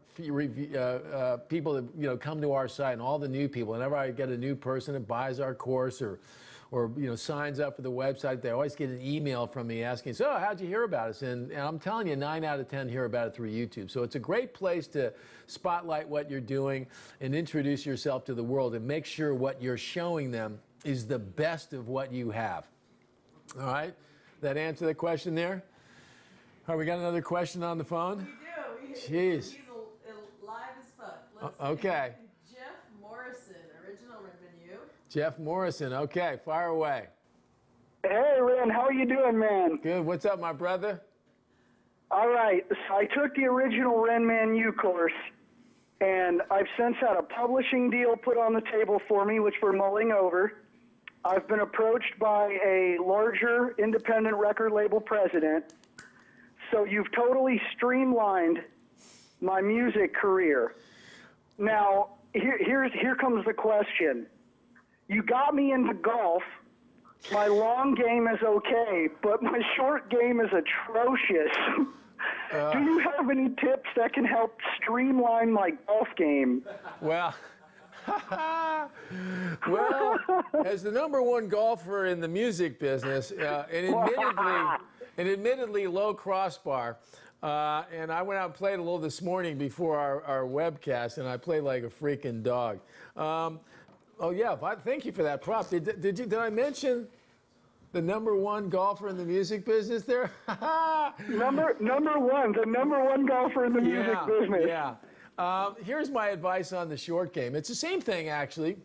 people that, you know, come to our site, and all the new people. Whenever I get a new person that buys our course or you know, signs up for the website, they always get an email from me asking, so how'd you hear about us? And I'm telling you, 9 out of 10 hear about it through YouTube. So it's a great place to spotlight what you're doing and introduce yourself to the world, and make sure what you're showing them is the best of what you have. All right? That answer the question there? All right, we got another question on the phone? We do. Jeez. He's live as fuck. Let's Okay. see. Jeff Morrison, original Renman U. Jeff Morrison. Okay, fire away. Hey, Ren, how are you doing, man? Good. What's up, my brother? All right, so I took the original Ren Man U course, and I've since had a publishing deal put on the table for me, which we're mulling over. I've been approached by a larger independent record label president. So you've totally streamlined my music career. Now, here comes the question. You got me into golf. My long game is okay, but my short game is atrocious. Do you have any tips that can help streamline my golf game? Well, as the #1 golfer in the music business, and admittedly low crossbar, and I went out and played a little this morning before our webcast, and I played like a freaking dog. Oh yeah, thank you for that prop. Did I mention the #1 golfer in the music business there? Number one, the #1 golfer in the music business. Yeah. Here's my advice on the short game. It's the same thing, actually,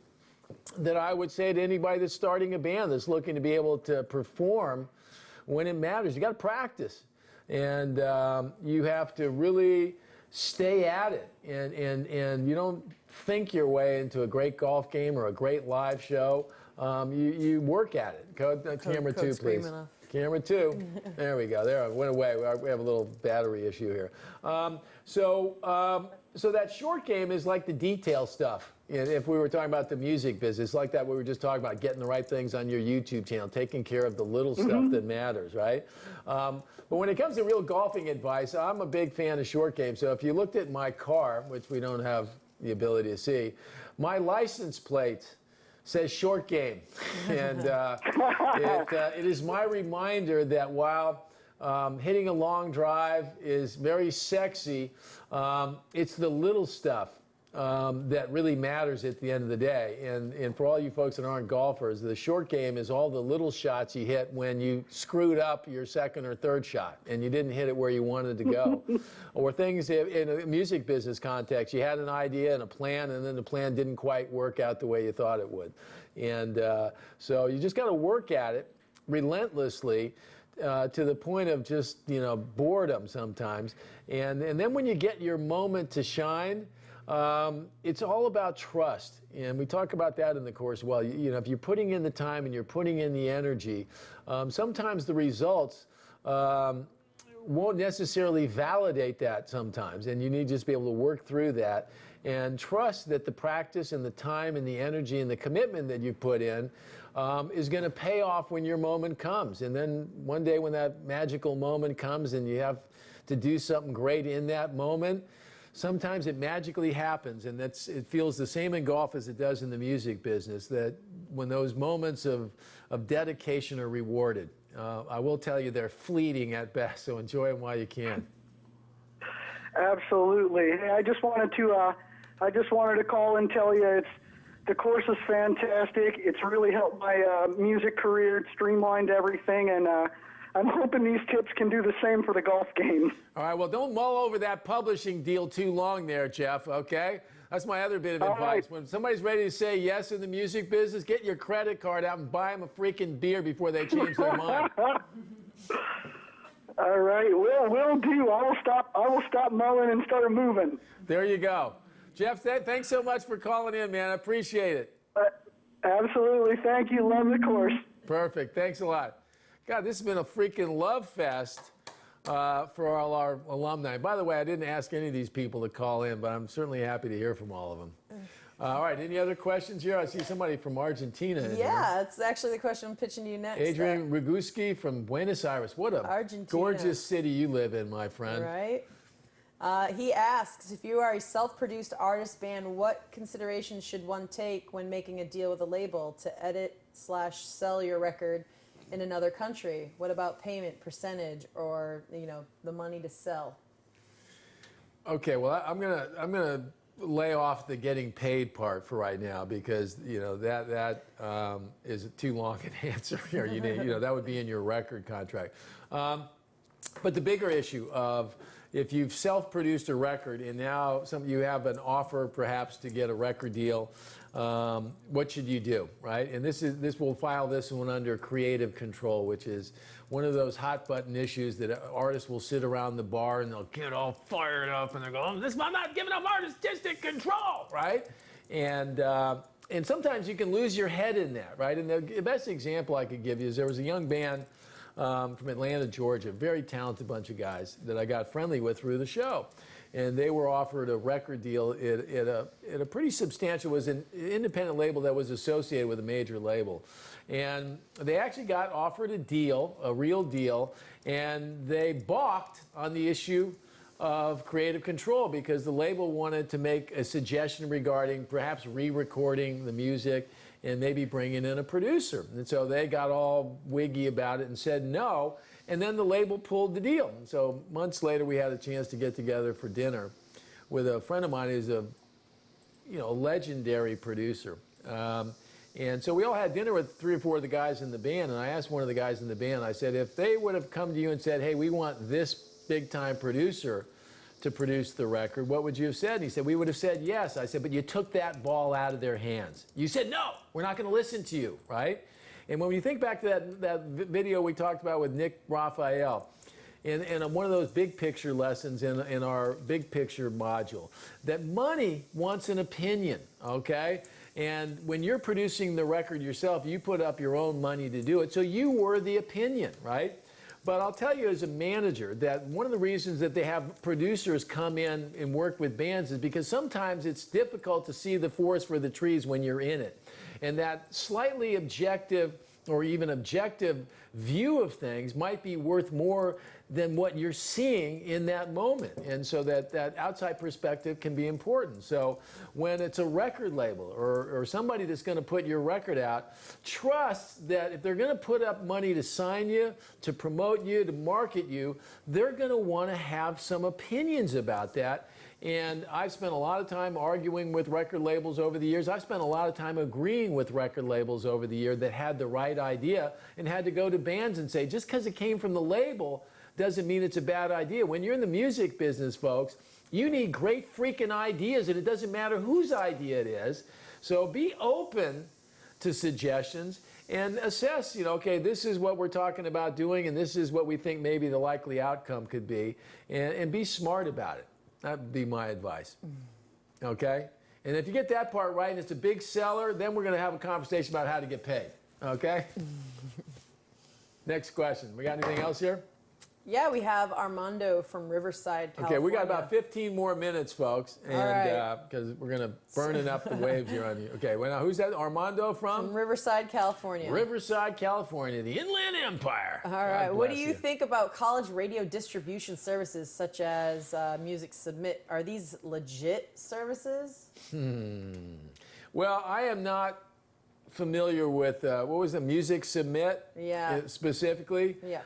that I would say to anybody that's starting a band that's looking to be able to perform when it matters. You got to practice, and you have to really stay at it, and you don't think your way into a great golf game or a great live show. You work at it. Camera 2, please. Camera 2. There we go. There, it went away. We have a little battery issue here. So that short game is like the detail stuff. If we were talking about the music business, like that we were just talking about, getting the right things on your YouTube channel, taking care of the little stuff that matters, right? But when it comes to real golfing advice, I'm a big fan of short game. So if you looked at my car, which we don't have the ability to see, my license plate says short game. And it is my reminder that while hitting a long drive is very sexy, it's the little stuff that really matters at the end of the day. And for all you folks that aren't golfers, the short game is all the little shots you hit when you screwed up your second or third shot and you didn't hit it where you wanted to go. Or things in a music business context, you had an idea and a plan, and then the plan didn't quite work out the way you thought it would. And so you just got to work at it relentlessly, to the point of just, boredom sometimes. And then when you get your moment to shine, it's all about trust. And we talk about that in the course. Well, if you're putting in the time and you're putting in the energy, sometimes the results won't necessarily validate that sometimes, and you need to just be able to work through that and trust that the practice and the time and the energy and the commitment that you put in is going to pay off when your moment comes. And then one day when that magical moment comes and you have to do something great in that moment, sometimes it magically happens, and it feels the same in golf as it does in the music business, that when those moments of dedication are rewarded. I will tell you they're fleeting at best, so enjoy them while you can. Absolutely. Hey, I just wanted to call and tell you the course is fantastic. It's really helped my music career. It's streamlined everything, and I'm hoping these tips can do the same for the golf game. All right, well, don't mull over that publishing deal too long there, Jeff, okay? That's my other bit of advice. Right. When somebody's ready to say yes in the music business, get your credit card out and buy them a freaking beer before they change their mind. All right, will do. I will stop mulling and start moving. There you go. Jeff, thanks so much for calling in, man. I appreciate it. Absolutely. Thank you. Love the course. Perfect. Thanks a lot. God, this has been a freaking love fest for all our alumni. By the way, I didn't ask any of these people to call in, but I'm certainly happy to hear from all of them. All right, any other questions here? I see somebody from Argentina in Yeah, here. it's actually the question I'm pitching to you next. Adrian Raguski from Buenos Aires. What a Argentina. gorgeous city you live in, my friend. Right. He asks, if you are a self-produced artist band, what considerations should one take when making a deal with a label to edit/sell your record in another country? What about payment, percentage, or the money to sell? Okay, well, I'm gonna lay off the getting paid part for right now, because that is too long an answer here. That would be in your record contract. But the bigger issue of, if you've self-produced a record and now you have an offer perhaps to get a record deal, what should you do, right? And we'll file this one under creative control, which is one of those hot button issues that artists will sit around the bar and they'll get all fired up and they'll go, I'm not giving up artistic control, right? And sometimes you can lose your head in that, right? And the best example I could give you is there was a young band from Atlanta, Georgia, very talented bunch of guys that I got friendly with through the show. And they were offered a record deal at a pretty substantial, was an independent label that was associated with a major label. And they actually got offered a deal, a real deal, and they balked on the issue of creative control because the label wanted to make a suggestion regarding perhaps re-recording the music and maybe bringing in a producer. And so they got all wiggy about it and said no, and then the label pulled the deal. And so months later, we had a chance to get together for dinner with a friend of mine who's a legendary producer. And so we all had dinner with 3 or 4 of the guys in the band, and I asked one of the guys in the band, I said, if they would have come to you and said, hey, we want this big-time producer to produce the record, what would you have said? And he said, we would have said yes. I said, but you took that ball out of their hands. You said, no, we're not going to listen to you, right? And when you think back to that video we talked about with Nick Raphael, in one of those big picture lessons in our big picture module, that money wants an opinion, okay? And when you're producing the record yourself, you put up your own money to do it, so you were the opinion, right? But I'll tell you as a manager that one of the reasons that they have producers come in and work with bands is because sometimes it's difficult to see the forest for the trees when you're in it. And that slightly objective or even objective view of things might be worth more than what you're seeing in that moment. And so that outside perspective can be important. So when it's a record label or somebody that's going to put your record out, trust that if they're going to put up money to sign you, to promote you, to market you, they're going to want to have some opinions about that. And I've spent a lot of time arguing with record labels over the years. I've spent a lot of time agreeing with record labels over the year that had the right idea and had to go to bands and say, just because it came from the label doesn't mean it's a bad idea. When you're in the music business, folks, you need great freaking ideas, and it doesn't matter whose idea it is. So be open to suggestions and assess, okay, this is what we're talking about doing, and this is what we think maybe the likely outcome could be, and be smart about it. That would be my advice, okay? And if you get that part right and it's a big seller, then we're going to have a conversation about how to get paid, okay? Next question. We got anything else here? Yeah, we have Armando from Riverside, California. Okay, we got about 15 more minutes, folks, and because we're gonna burning up the waves here on you. Okay, well, now who's that? Armando from Riverside, California. Riverside, California, the Inland Empire. All right. What do you think about college radio distribution services such as Music Submit? Are these legit services? Well, I am not familiar with what was the Music Submit? Yeah. Specifically. Yeah.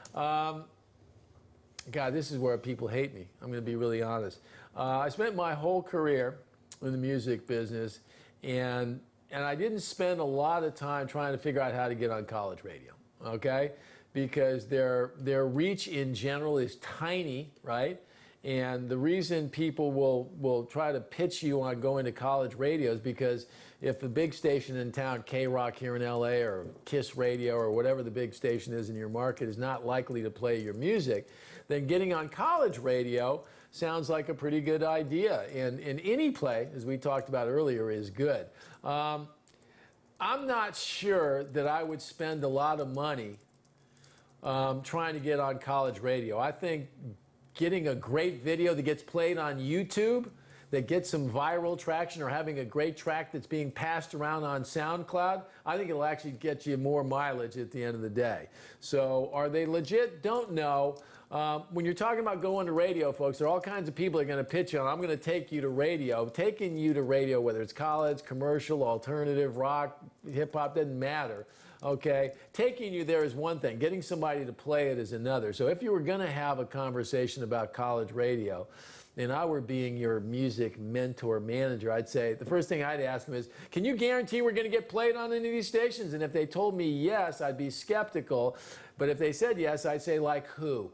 God, this is where people hate me. I'm going to be really honest. I spent my whole career in the music business, and I didn't spend a lot of time trying to figure out how to get on college radio, okay? Because their reach in general is tiny, right? And the reason people will try to pitch you on going to college radio is because if the big station in town, K-Rock here in LA or Kiss Radio or whatever the big station is in your market, is not likely to play your music, then getting on college radio sounds like a pretty good idea. And any play, as we talked about earlier, is good. I'm not sure that I would spend a lot of money trying to get on college radio. I think getting a great video that gets played on YouTube, that gets some viral traction, or having a great track that's being passed around on SoundCloud, I think it'll actually get you more mileage at the end of the day. So are they legit? Don't know. When you're talking about going to radio, folks, there are all kinds of people that are going to pitch you on, I'm going to take you to radio. Taking you to radio, whether it's college, commercial, alternative, rock, hip-hop, doesn't matter. Okay, taking you there is one thing. Getting somebody to play it is another. So if you were going to have a conversation about college radio, and I were being your music mentor manager, I'd say the first thing I'd ask them is, can you guarantee we're going to get played on any of these stations? And if they told me yes, I'd be skeptical. But if they said yes, I'd say, like who?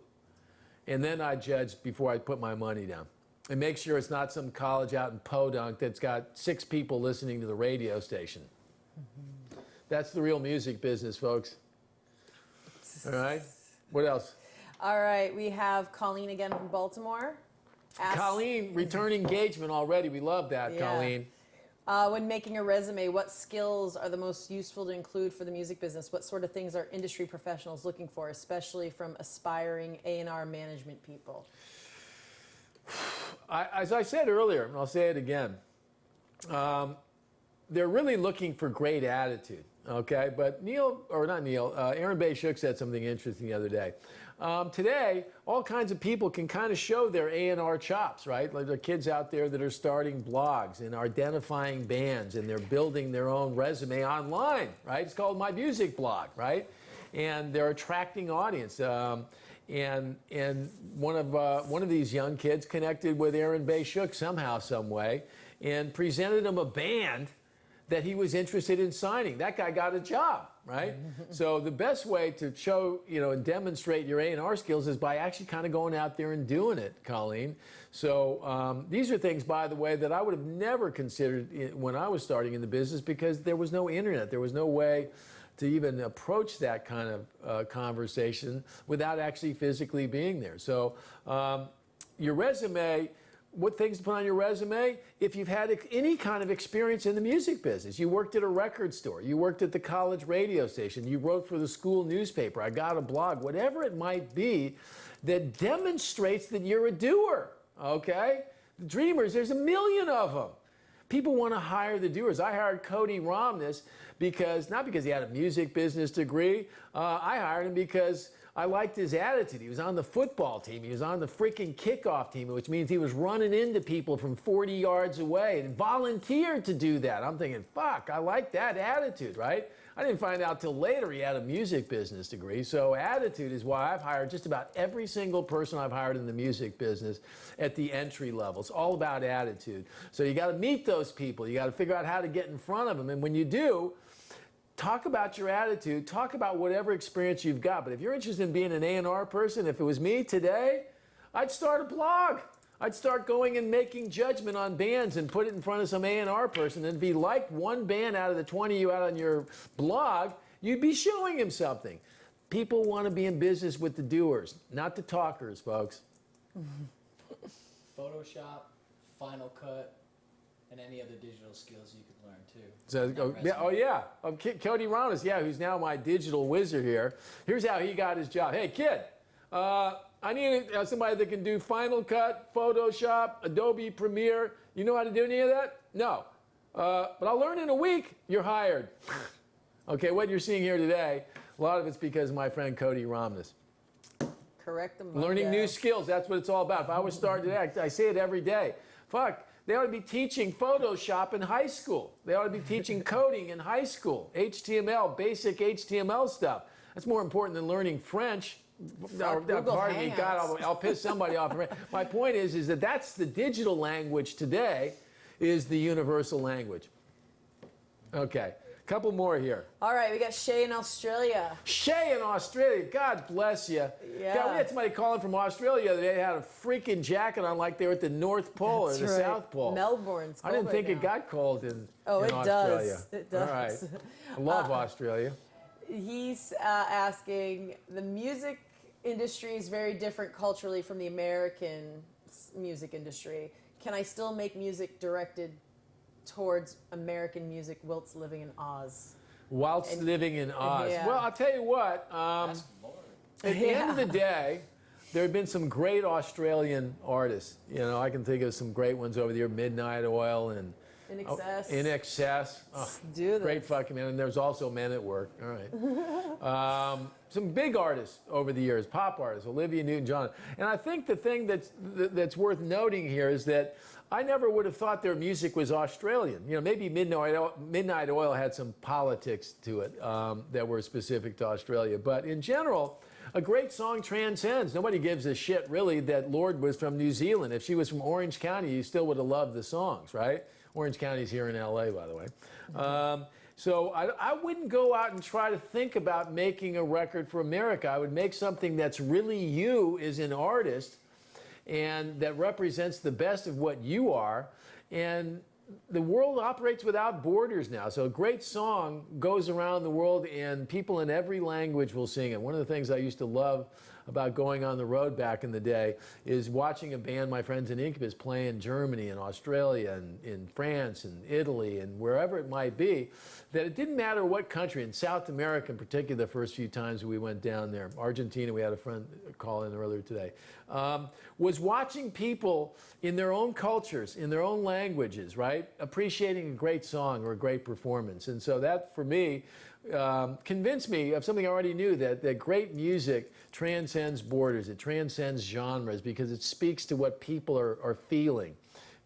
And then I'd judge before I put my money down. And make sure it's not some college out in Podunk that's got 6 people listening to the radio station. That's the real music business, folks. All right? What else? All right, we have Colleen again from Baltimore. Colleen, return engagement already. We love that, Yeah. Colleen. When making a resume, what skills are the most useful to include for the music business? What sort of things are industry professionals looking for, especially from aspiring A&R management people? As I said earlier, and I'll say it again, they're really looking for great attitude, okay? But Aaron Bay Shook said something interesting the other day. Today, all kinds of people can kind of show their A&R chops, right? Like there are kids out there that are starting blogs and are identifying bands, and they're building their own resume online, right? It's called My Music Blog, right? And they're attracting audience. And one of these young kids connected with Aaron Bay Shook somehow, some way, and presented him a band that he was interested in signing. That guy got a job, right? So the best way to show, and demonstrate your A&R skills is by actually kind of going out there and doing it, Colleen. So these are things, by the way, that I would have never considered when I was starting in the business, because there was no internet. There was no way to even approach that kind of conversation without actually physically being there. So your resume, what things to put on your resume? If you've had any kind of experience in the music business, you worked at a record store, you worked at the college radio station, you wrote for the school newspaper, I got a blog, whatever it might be that demonstrates that you're a doer, okay? The dreamers, there's a million of them. People want to hire the doers. I hired Cody Romness not because he had a music business degree. I hired him because I liked his attitude. He was on the football team. He was on the freaking kickoff team, which means he was running into people from 40 yards away and volunteered to do that. I'm thinking, fuck, I like that attitude, right? I didn't find out till later he had a music business degree. So attitude is why I've hired just about every single person I've hired in the music business at the entry level. It's all about attitude. So you got to meet those people. You got to figure out how to get in front of them. And when you do, talk about your attitude, talk about whatever experience you've got. But if you're interested in being an A&R person, if it was me today, I'd start a blog. I'd start going and making judgment on bands and put it in front of some A&R person. And if he liked one band out of the 20 you had on your blog, you'd be showing him something. People want to be in business with the doers, not the talkers, folks. Photoshop, Final Cut, and any other digital skills you could learn too. Cody Ronis, who's now my digital wizard here. Here's how he got his job. Hey, kid, I need somebody that can do Final Cut, Photoshop, Adobe Premiere. You know how to do any of that? No. But I'll learn in a week. You're hired. Okay, what you're seeing here today, a lot of it's because of my friend Cody Romness. Correct them. Learning new skills, that's what it's all about. If I was starting today, I say it every day. Fuck, they ought to be teaching Photoshop in high school. They ought to be teaching coding in high school. HTML, basic HTML stuff. That's more important than learning French. Pardon me, God, I'll piss somebody off. My point is that that's the digital language today, is the universal language. Okay, a couple more here. All right, we got Shay in Australia. Shay in Australia, God bless you. Yeah. God, we had somebody calling from Australia the other day. They had a freaking jacket on like they were at the North Pole or the South Pole. Melbourne's cold I didn't think right it got cold in Australia. Australia. It does. All right. I love Australia. He's asking, the music industry is very different culturally from the American music industry. Can I still make music directed towards American music whilst living in Oz? Whilst living in Oz. Yeah. Well, I'll tell you what. At the end of the day, there have been some great Australian artists. You know, I can think of some great ones over there, Midnight Oil and In Excess. In Excess. Oh, do this. Great fucking man. And there's also Men at Work. All right. Some big artists over the years, pop artists, Olivia Newton-John. And I think the thing that's worth noting here is that I never would have thought their music was Australian. You know, maybe Midnight Oil had some politics to it that were specific to Australia. But in general, a great song transcends. Nobody gives a shit, really, that Lorde was from New Zealand. If she was from Orange County, you still would have loved the songs, right? Orange County's here in LA, by the way. So I wouldn't go out and try to think about making a record for America. I would make something that's really you as an artist and that represents the best of what you are. And the world operates without borders now. So a great song goes around the world and people in every language will sing it. One of the things I used to love about going on the road back in the day is watching a band, my friends in Incubus, play in Germany and Australia and in France and Italy and wherever it might be, that it didn't matter what country, in South America in particular, the first few times we went down there, Argentina, we had a friend call in earlier today, was watching people in their own cultures, in their own languages, right, appreciating a great song or a great performance. And so that, for me, convinced me of something I already knew, that great music transcends borders, it transcends genres because it speaks to what people are feeling.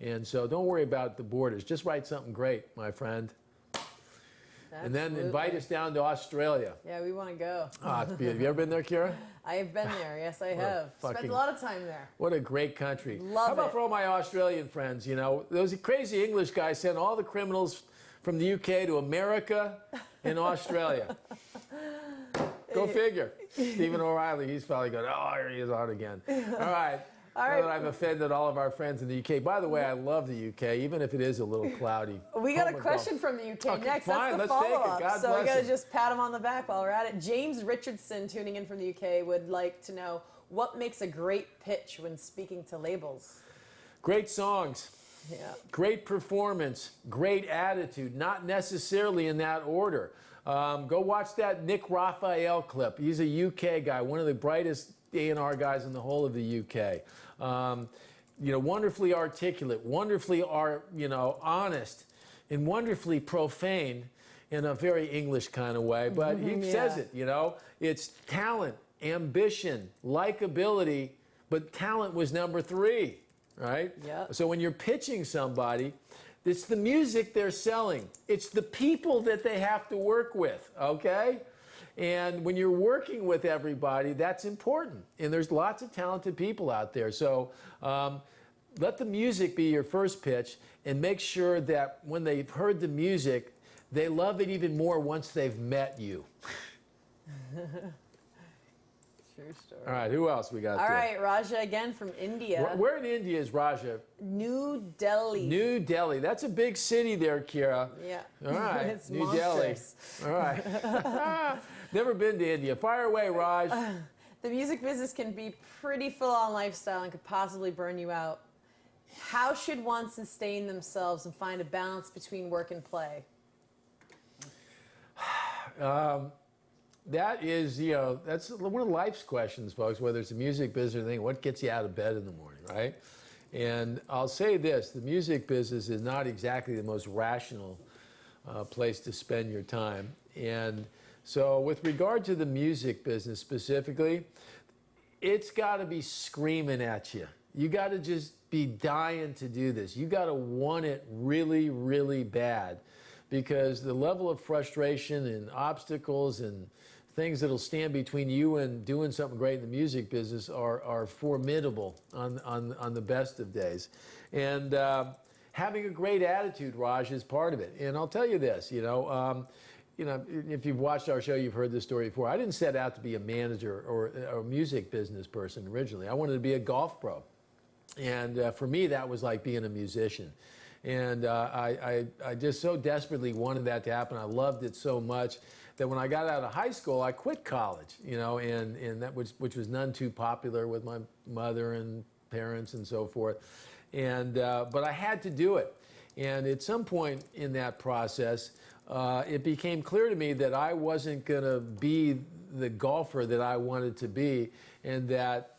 And so don't worry about the borders, just write something great, my friend. And then invite us down to Australia. Yeah, we want to go. Ah, it's beautiful. Have you ever been there, Kira? I have been there. Yes, I have. Spent a lot of time there. What a great country. Love How about it. for all my Australian friends, you know, those crazy English guys sent all the criminals from the UK to America and Australia. Go figure. Stephen O'Reilly, he's probably going, oh, here he is on again. All right. All Now right. that I've offended all of our friends in the UK. By the way, I love the UK, even if it is a little cloudy. We got a Home and question golf. from the UK Okay, next. fine, That's the let's take it. follow-up. God So we bless got to him. just pat him on the back while we're at it. James Richardson, tuning in from the UK, would like to know what makes a great pitch when speaking to labels. Great songs. Yeah. Great performance, great attitude, not necessarily in that order. Go watch that Nick Raphael clip. He's a UK guy, one of the brightest A&R guys in the whole of the UK. You know, wonderfully articulate, wonderfully honest, and wonderfully profane in a very English kind of way. But he says it, you know. It's talent, ambition, likability, but talent was number 3. Right? Yeah. So when you're pitching somebody, it's the music they're selling. It's the people that they have to work with, okay? And when you're working with everybody, that's important. And there's lots of talented people out there. So let the music be your first pitch and make sure that when they've heard the music, they love it even more once they've met you. True story. All right, who else we got All there? right, Raja again from India. Where in India is Raja? New Delhi. New Delhi. That's a big city there, Kira. Yeah. All right. It's New monstrous. Delhi. All right. Never been to India. Fire away, Raj. The music business can be pretty full-on lifestyle and could possibly burn you out. How should one sustain themselves and find a balance between work and play? that is, that's one of life's questions, folks, whether it's a music business or anything, what gets you out of bed in the morning, right? And I'll say this, the music business is not exactly the most rational place to spend your time. And so with regard to the music business specifically, it's got to be screaming at you. You got to just be dying to do this. You got to want it really, really bad, because the level of frustration and obstacles and things that'll stand between you and doing something great in the music business are formidable on the best of days. And having a great attitude, Raj, is part of it. And I'll tell you this, if you've watched our show, you've heard this story before. I didn't set out to be a manager or a music business person originally. I wanted to be a golf pro. And for me, that was like being a musician. And I just so desperately wanted that to happen. I loved it so much that when I got out of high school, I quit college, and that which was none too popular with my mother and parents and so forth. And but I had to do it. And at some point in that process, it became clear to me that I wasn't going to be the golfer that I wanted to be, and that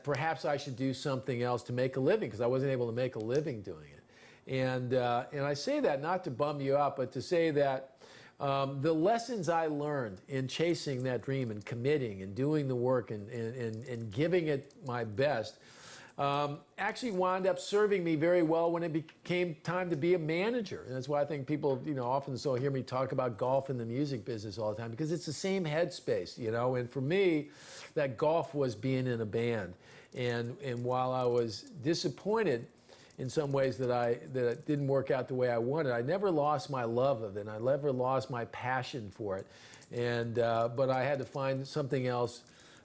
perhaps I should do something else to make a living, because I wasn't able to make a living doing it. And I say that not to bum you out, but to say that the lessons I learned in chasing that dream and committing and doing the work and giving it my best actually wound up serving me very well when it became time to be a manager. And that's why I think people, often so hear me talk about golf and the music business all the time, because it's the same headspace, And for me, that golf was being in a band. And while I was disappointed in some ways that it didn't work out the way I wanted, I never lost my love of it. And I never lost my passion for it. And but I had to find something else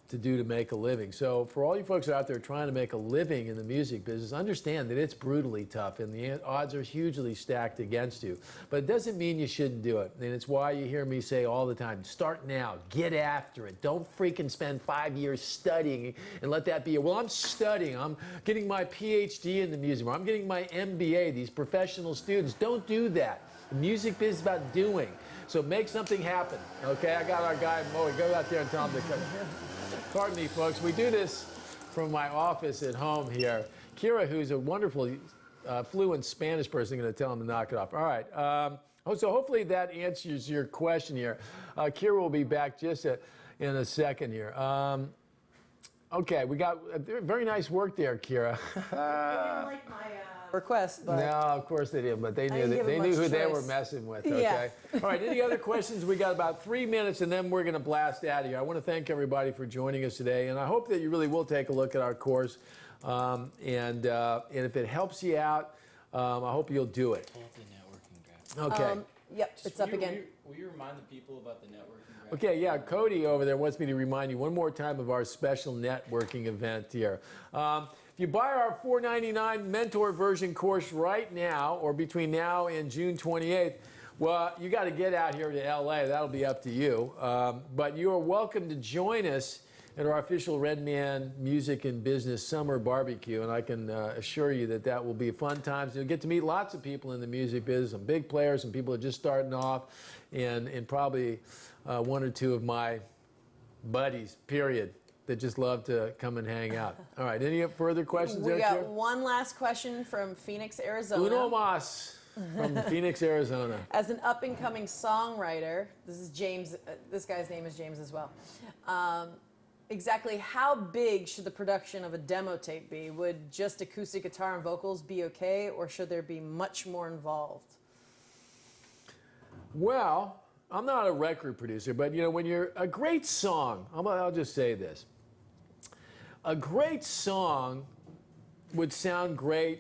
to do to make a living. So for all you folks out there trying to make a living in the music business, understand that it's brutally tough and the odds are hugely stacked against you. But it doesn't mean you shouldn't do it. And it's why you hear me say all the time, start now, get after it. Don't freaking spend 5 years studying and let that be, well, I'm studying, I'm getting my PhD in the music, or I'm getting my MBA, these professional students. Don't do that. The music business is about doing. So make something happen, okay? I got our guy, Mo, go out there and tell him to come. Pardon me, folks. We do this from my office at home here. Kira, who's a wonderful, fluent Spanish person, going to tell him to knock it off. All right. So hopefully that answers your question here. Kira will be back just in a second here. Okay, we got very nice work there, Kira. They didn't like my request, but no, of course they didn't. But they knew who they were messing with. Okay. Yeah. All right. Any other questions? We got about 3 minutes, and then we're going to blast out of here. I want to thank everybody for joining us today, and I hope that you really will take a look at our course. And if it helps you out, I hope you'll do it. Pull up the networking graph. Okay. Yep, it's up again. Will you remind the people about the networking graph? Okay, yeah, Cody over there wants me to remind you one more time of our special networking event here. If you buy our $4.99 mentor version course right now, or between now and June 28th, well, you got to get out here to LA. That'll be up to you. But you are welcome to join us at our official Ren Man Music and Business Summer Barbecue, and I can assure you that that will be fun times. You'll get to meet lots of people in the music business, some big players, some people that are just starting off, and probably one or two of my buddies, period, that just love to come and hang out. All right, any further questions there, We got Kira? one last question from Phoenix, Arizona. Uno mas from Phoenix, Arizona. As an up-and-coming songwriter, this is James, this guy's name is James as well. Exactly how big should the production of a demo tape be? Would just acoustic guitar and vocals be okay, or should there be much more involved? Well, I'm not a record producer, but when you're a great song, I'll just say this. A great song would sound great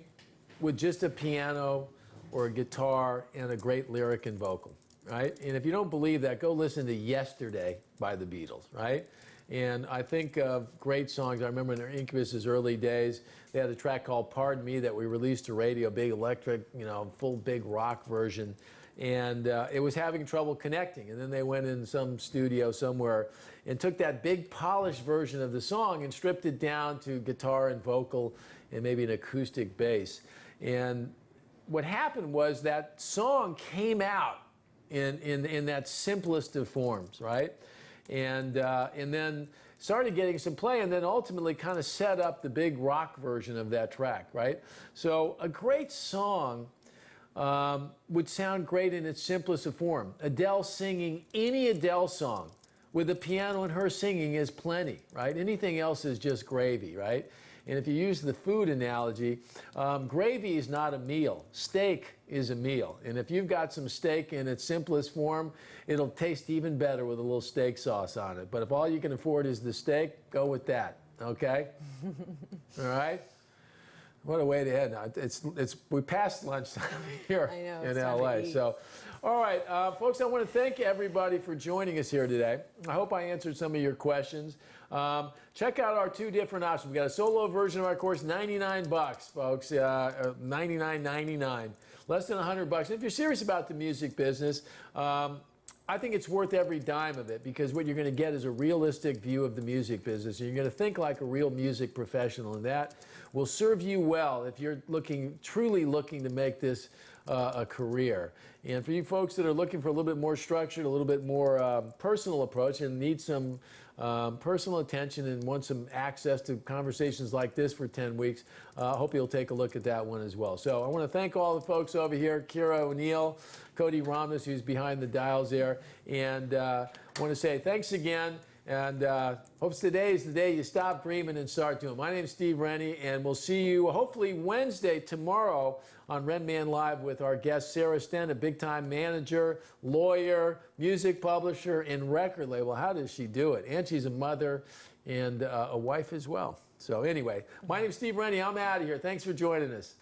with just a piano or a guitar and a great lyric and vocal, right? And if you don't believe that, go listen to Yesterday by the Beatles, right? And I think of great songs. I remember in their Incubus's early days, they had a track called Pardon Me that we released to radio, big electric, full big rock version. And it was having trouble connecting. And then they went in some studio somewhere and took that big polished version of the song and stripped it down to guitar and vocal and maybe an acoustic bass. And what happened was that song came out in that simplest of forms, right? And then started getting some play, and then ultimately kind of set up the big rock version of that track, right? So a great song would sound great in its simplest of form. Adele singing any Adele song with a piano and her singing is plenty, right? Anything else is just gravy, right? And if you use the food analogy, gravy is not a meal. Steak is a meal. And if you've got some steak in its simplest form, it'll taste even better with a little steak sauce on it. But if all you can afford is the steak, go with that, okay? All right? What a way to end. We passed lunchtime here I know, in it's time to LA. eat. So, all right, folks, I want to thank everybody for joining us here today. I hope I answered some of your questions. Check out our two different options. We've got a solo version of our course, $99, folks, $99.99, less than $100. If you're serious about the music business, I think it's worth every dime of it, because what you're going to get is a realistic view of the music business. And you're going to think like a real music professional, and that will serve you well if you're truly looking to make this a career. And for you folks that are looking for a little bit more structured, a little bit more personal approach, and need some personal attention and want some access to conversations like this for 10 weeks, I hope you'll take a look at that one as well. So I want to thank all the folks over here, Kira O'Neill, Cody Ramos, who's behind the dials there, and I want to say thanks again, and hope today is the day you stop dreaming and start doing. My name is Steve Rennie, and we'll see you hopefully Wednesday, tomorrow, on Ren Man Live with our guest Sarah Sten, a big-time manager, lawyer, music publisher, and record label. How does she do it? And she's a mother and a wife as well. So anyway, my name is Steve Rennie. I'm out of here. Thanks for joining us.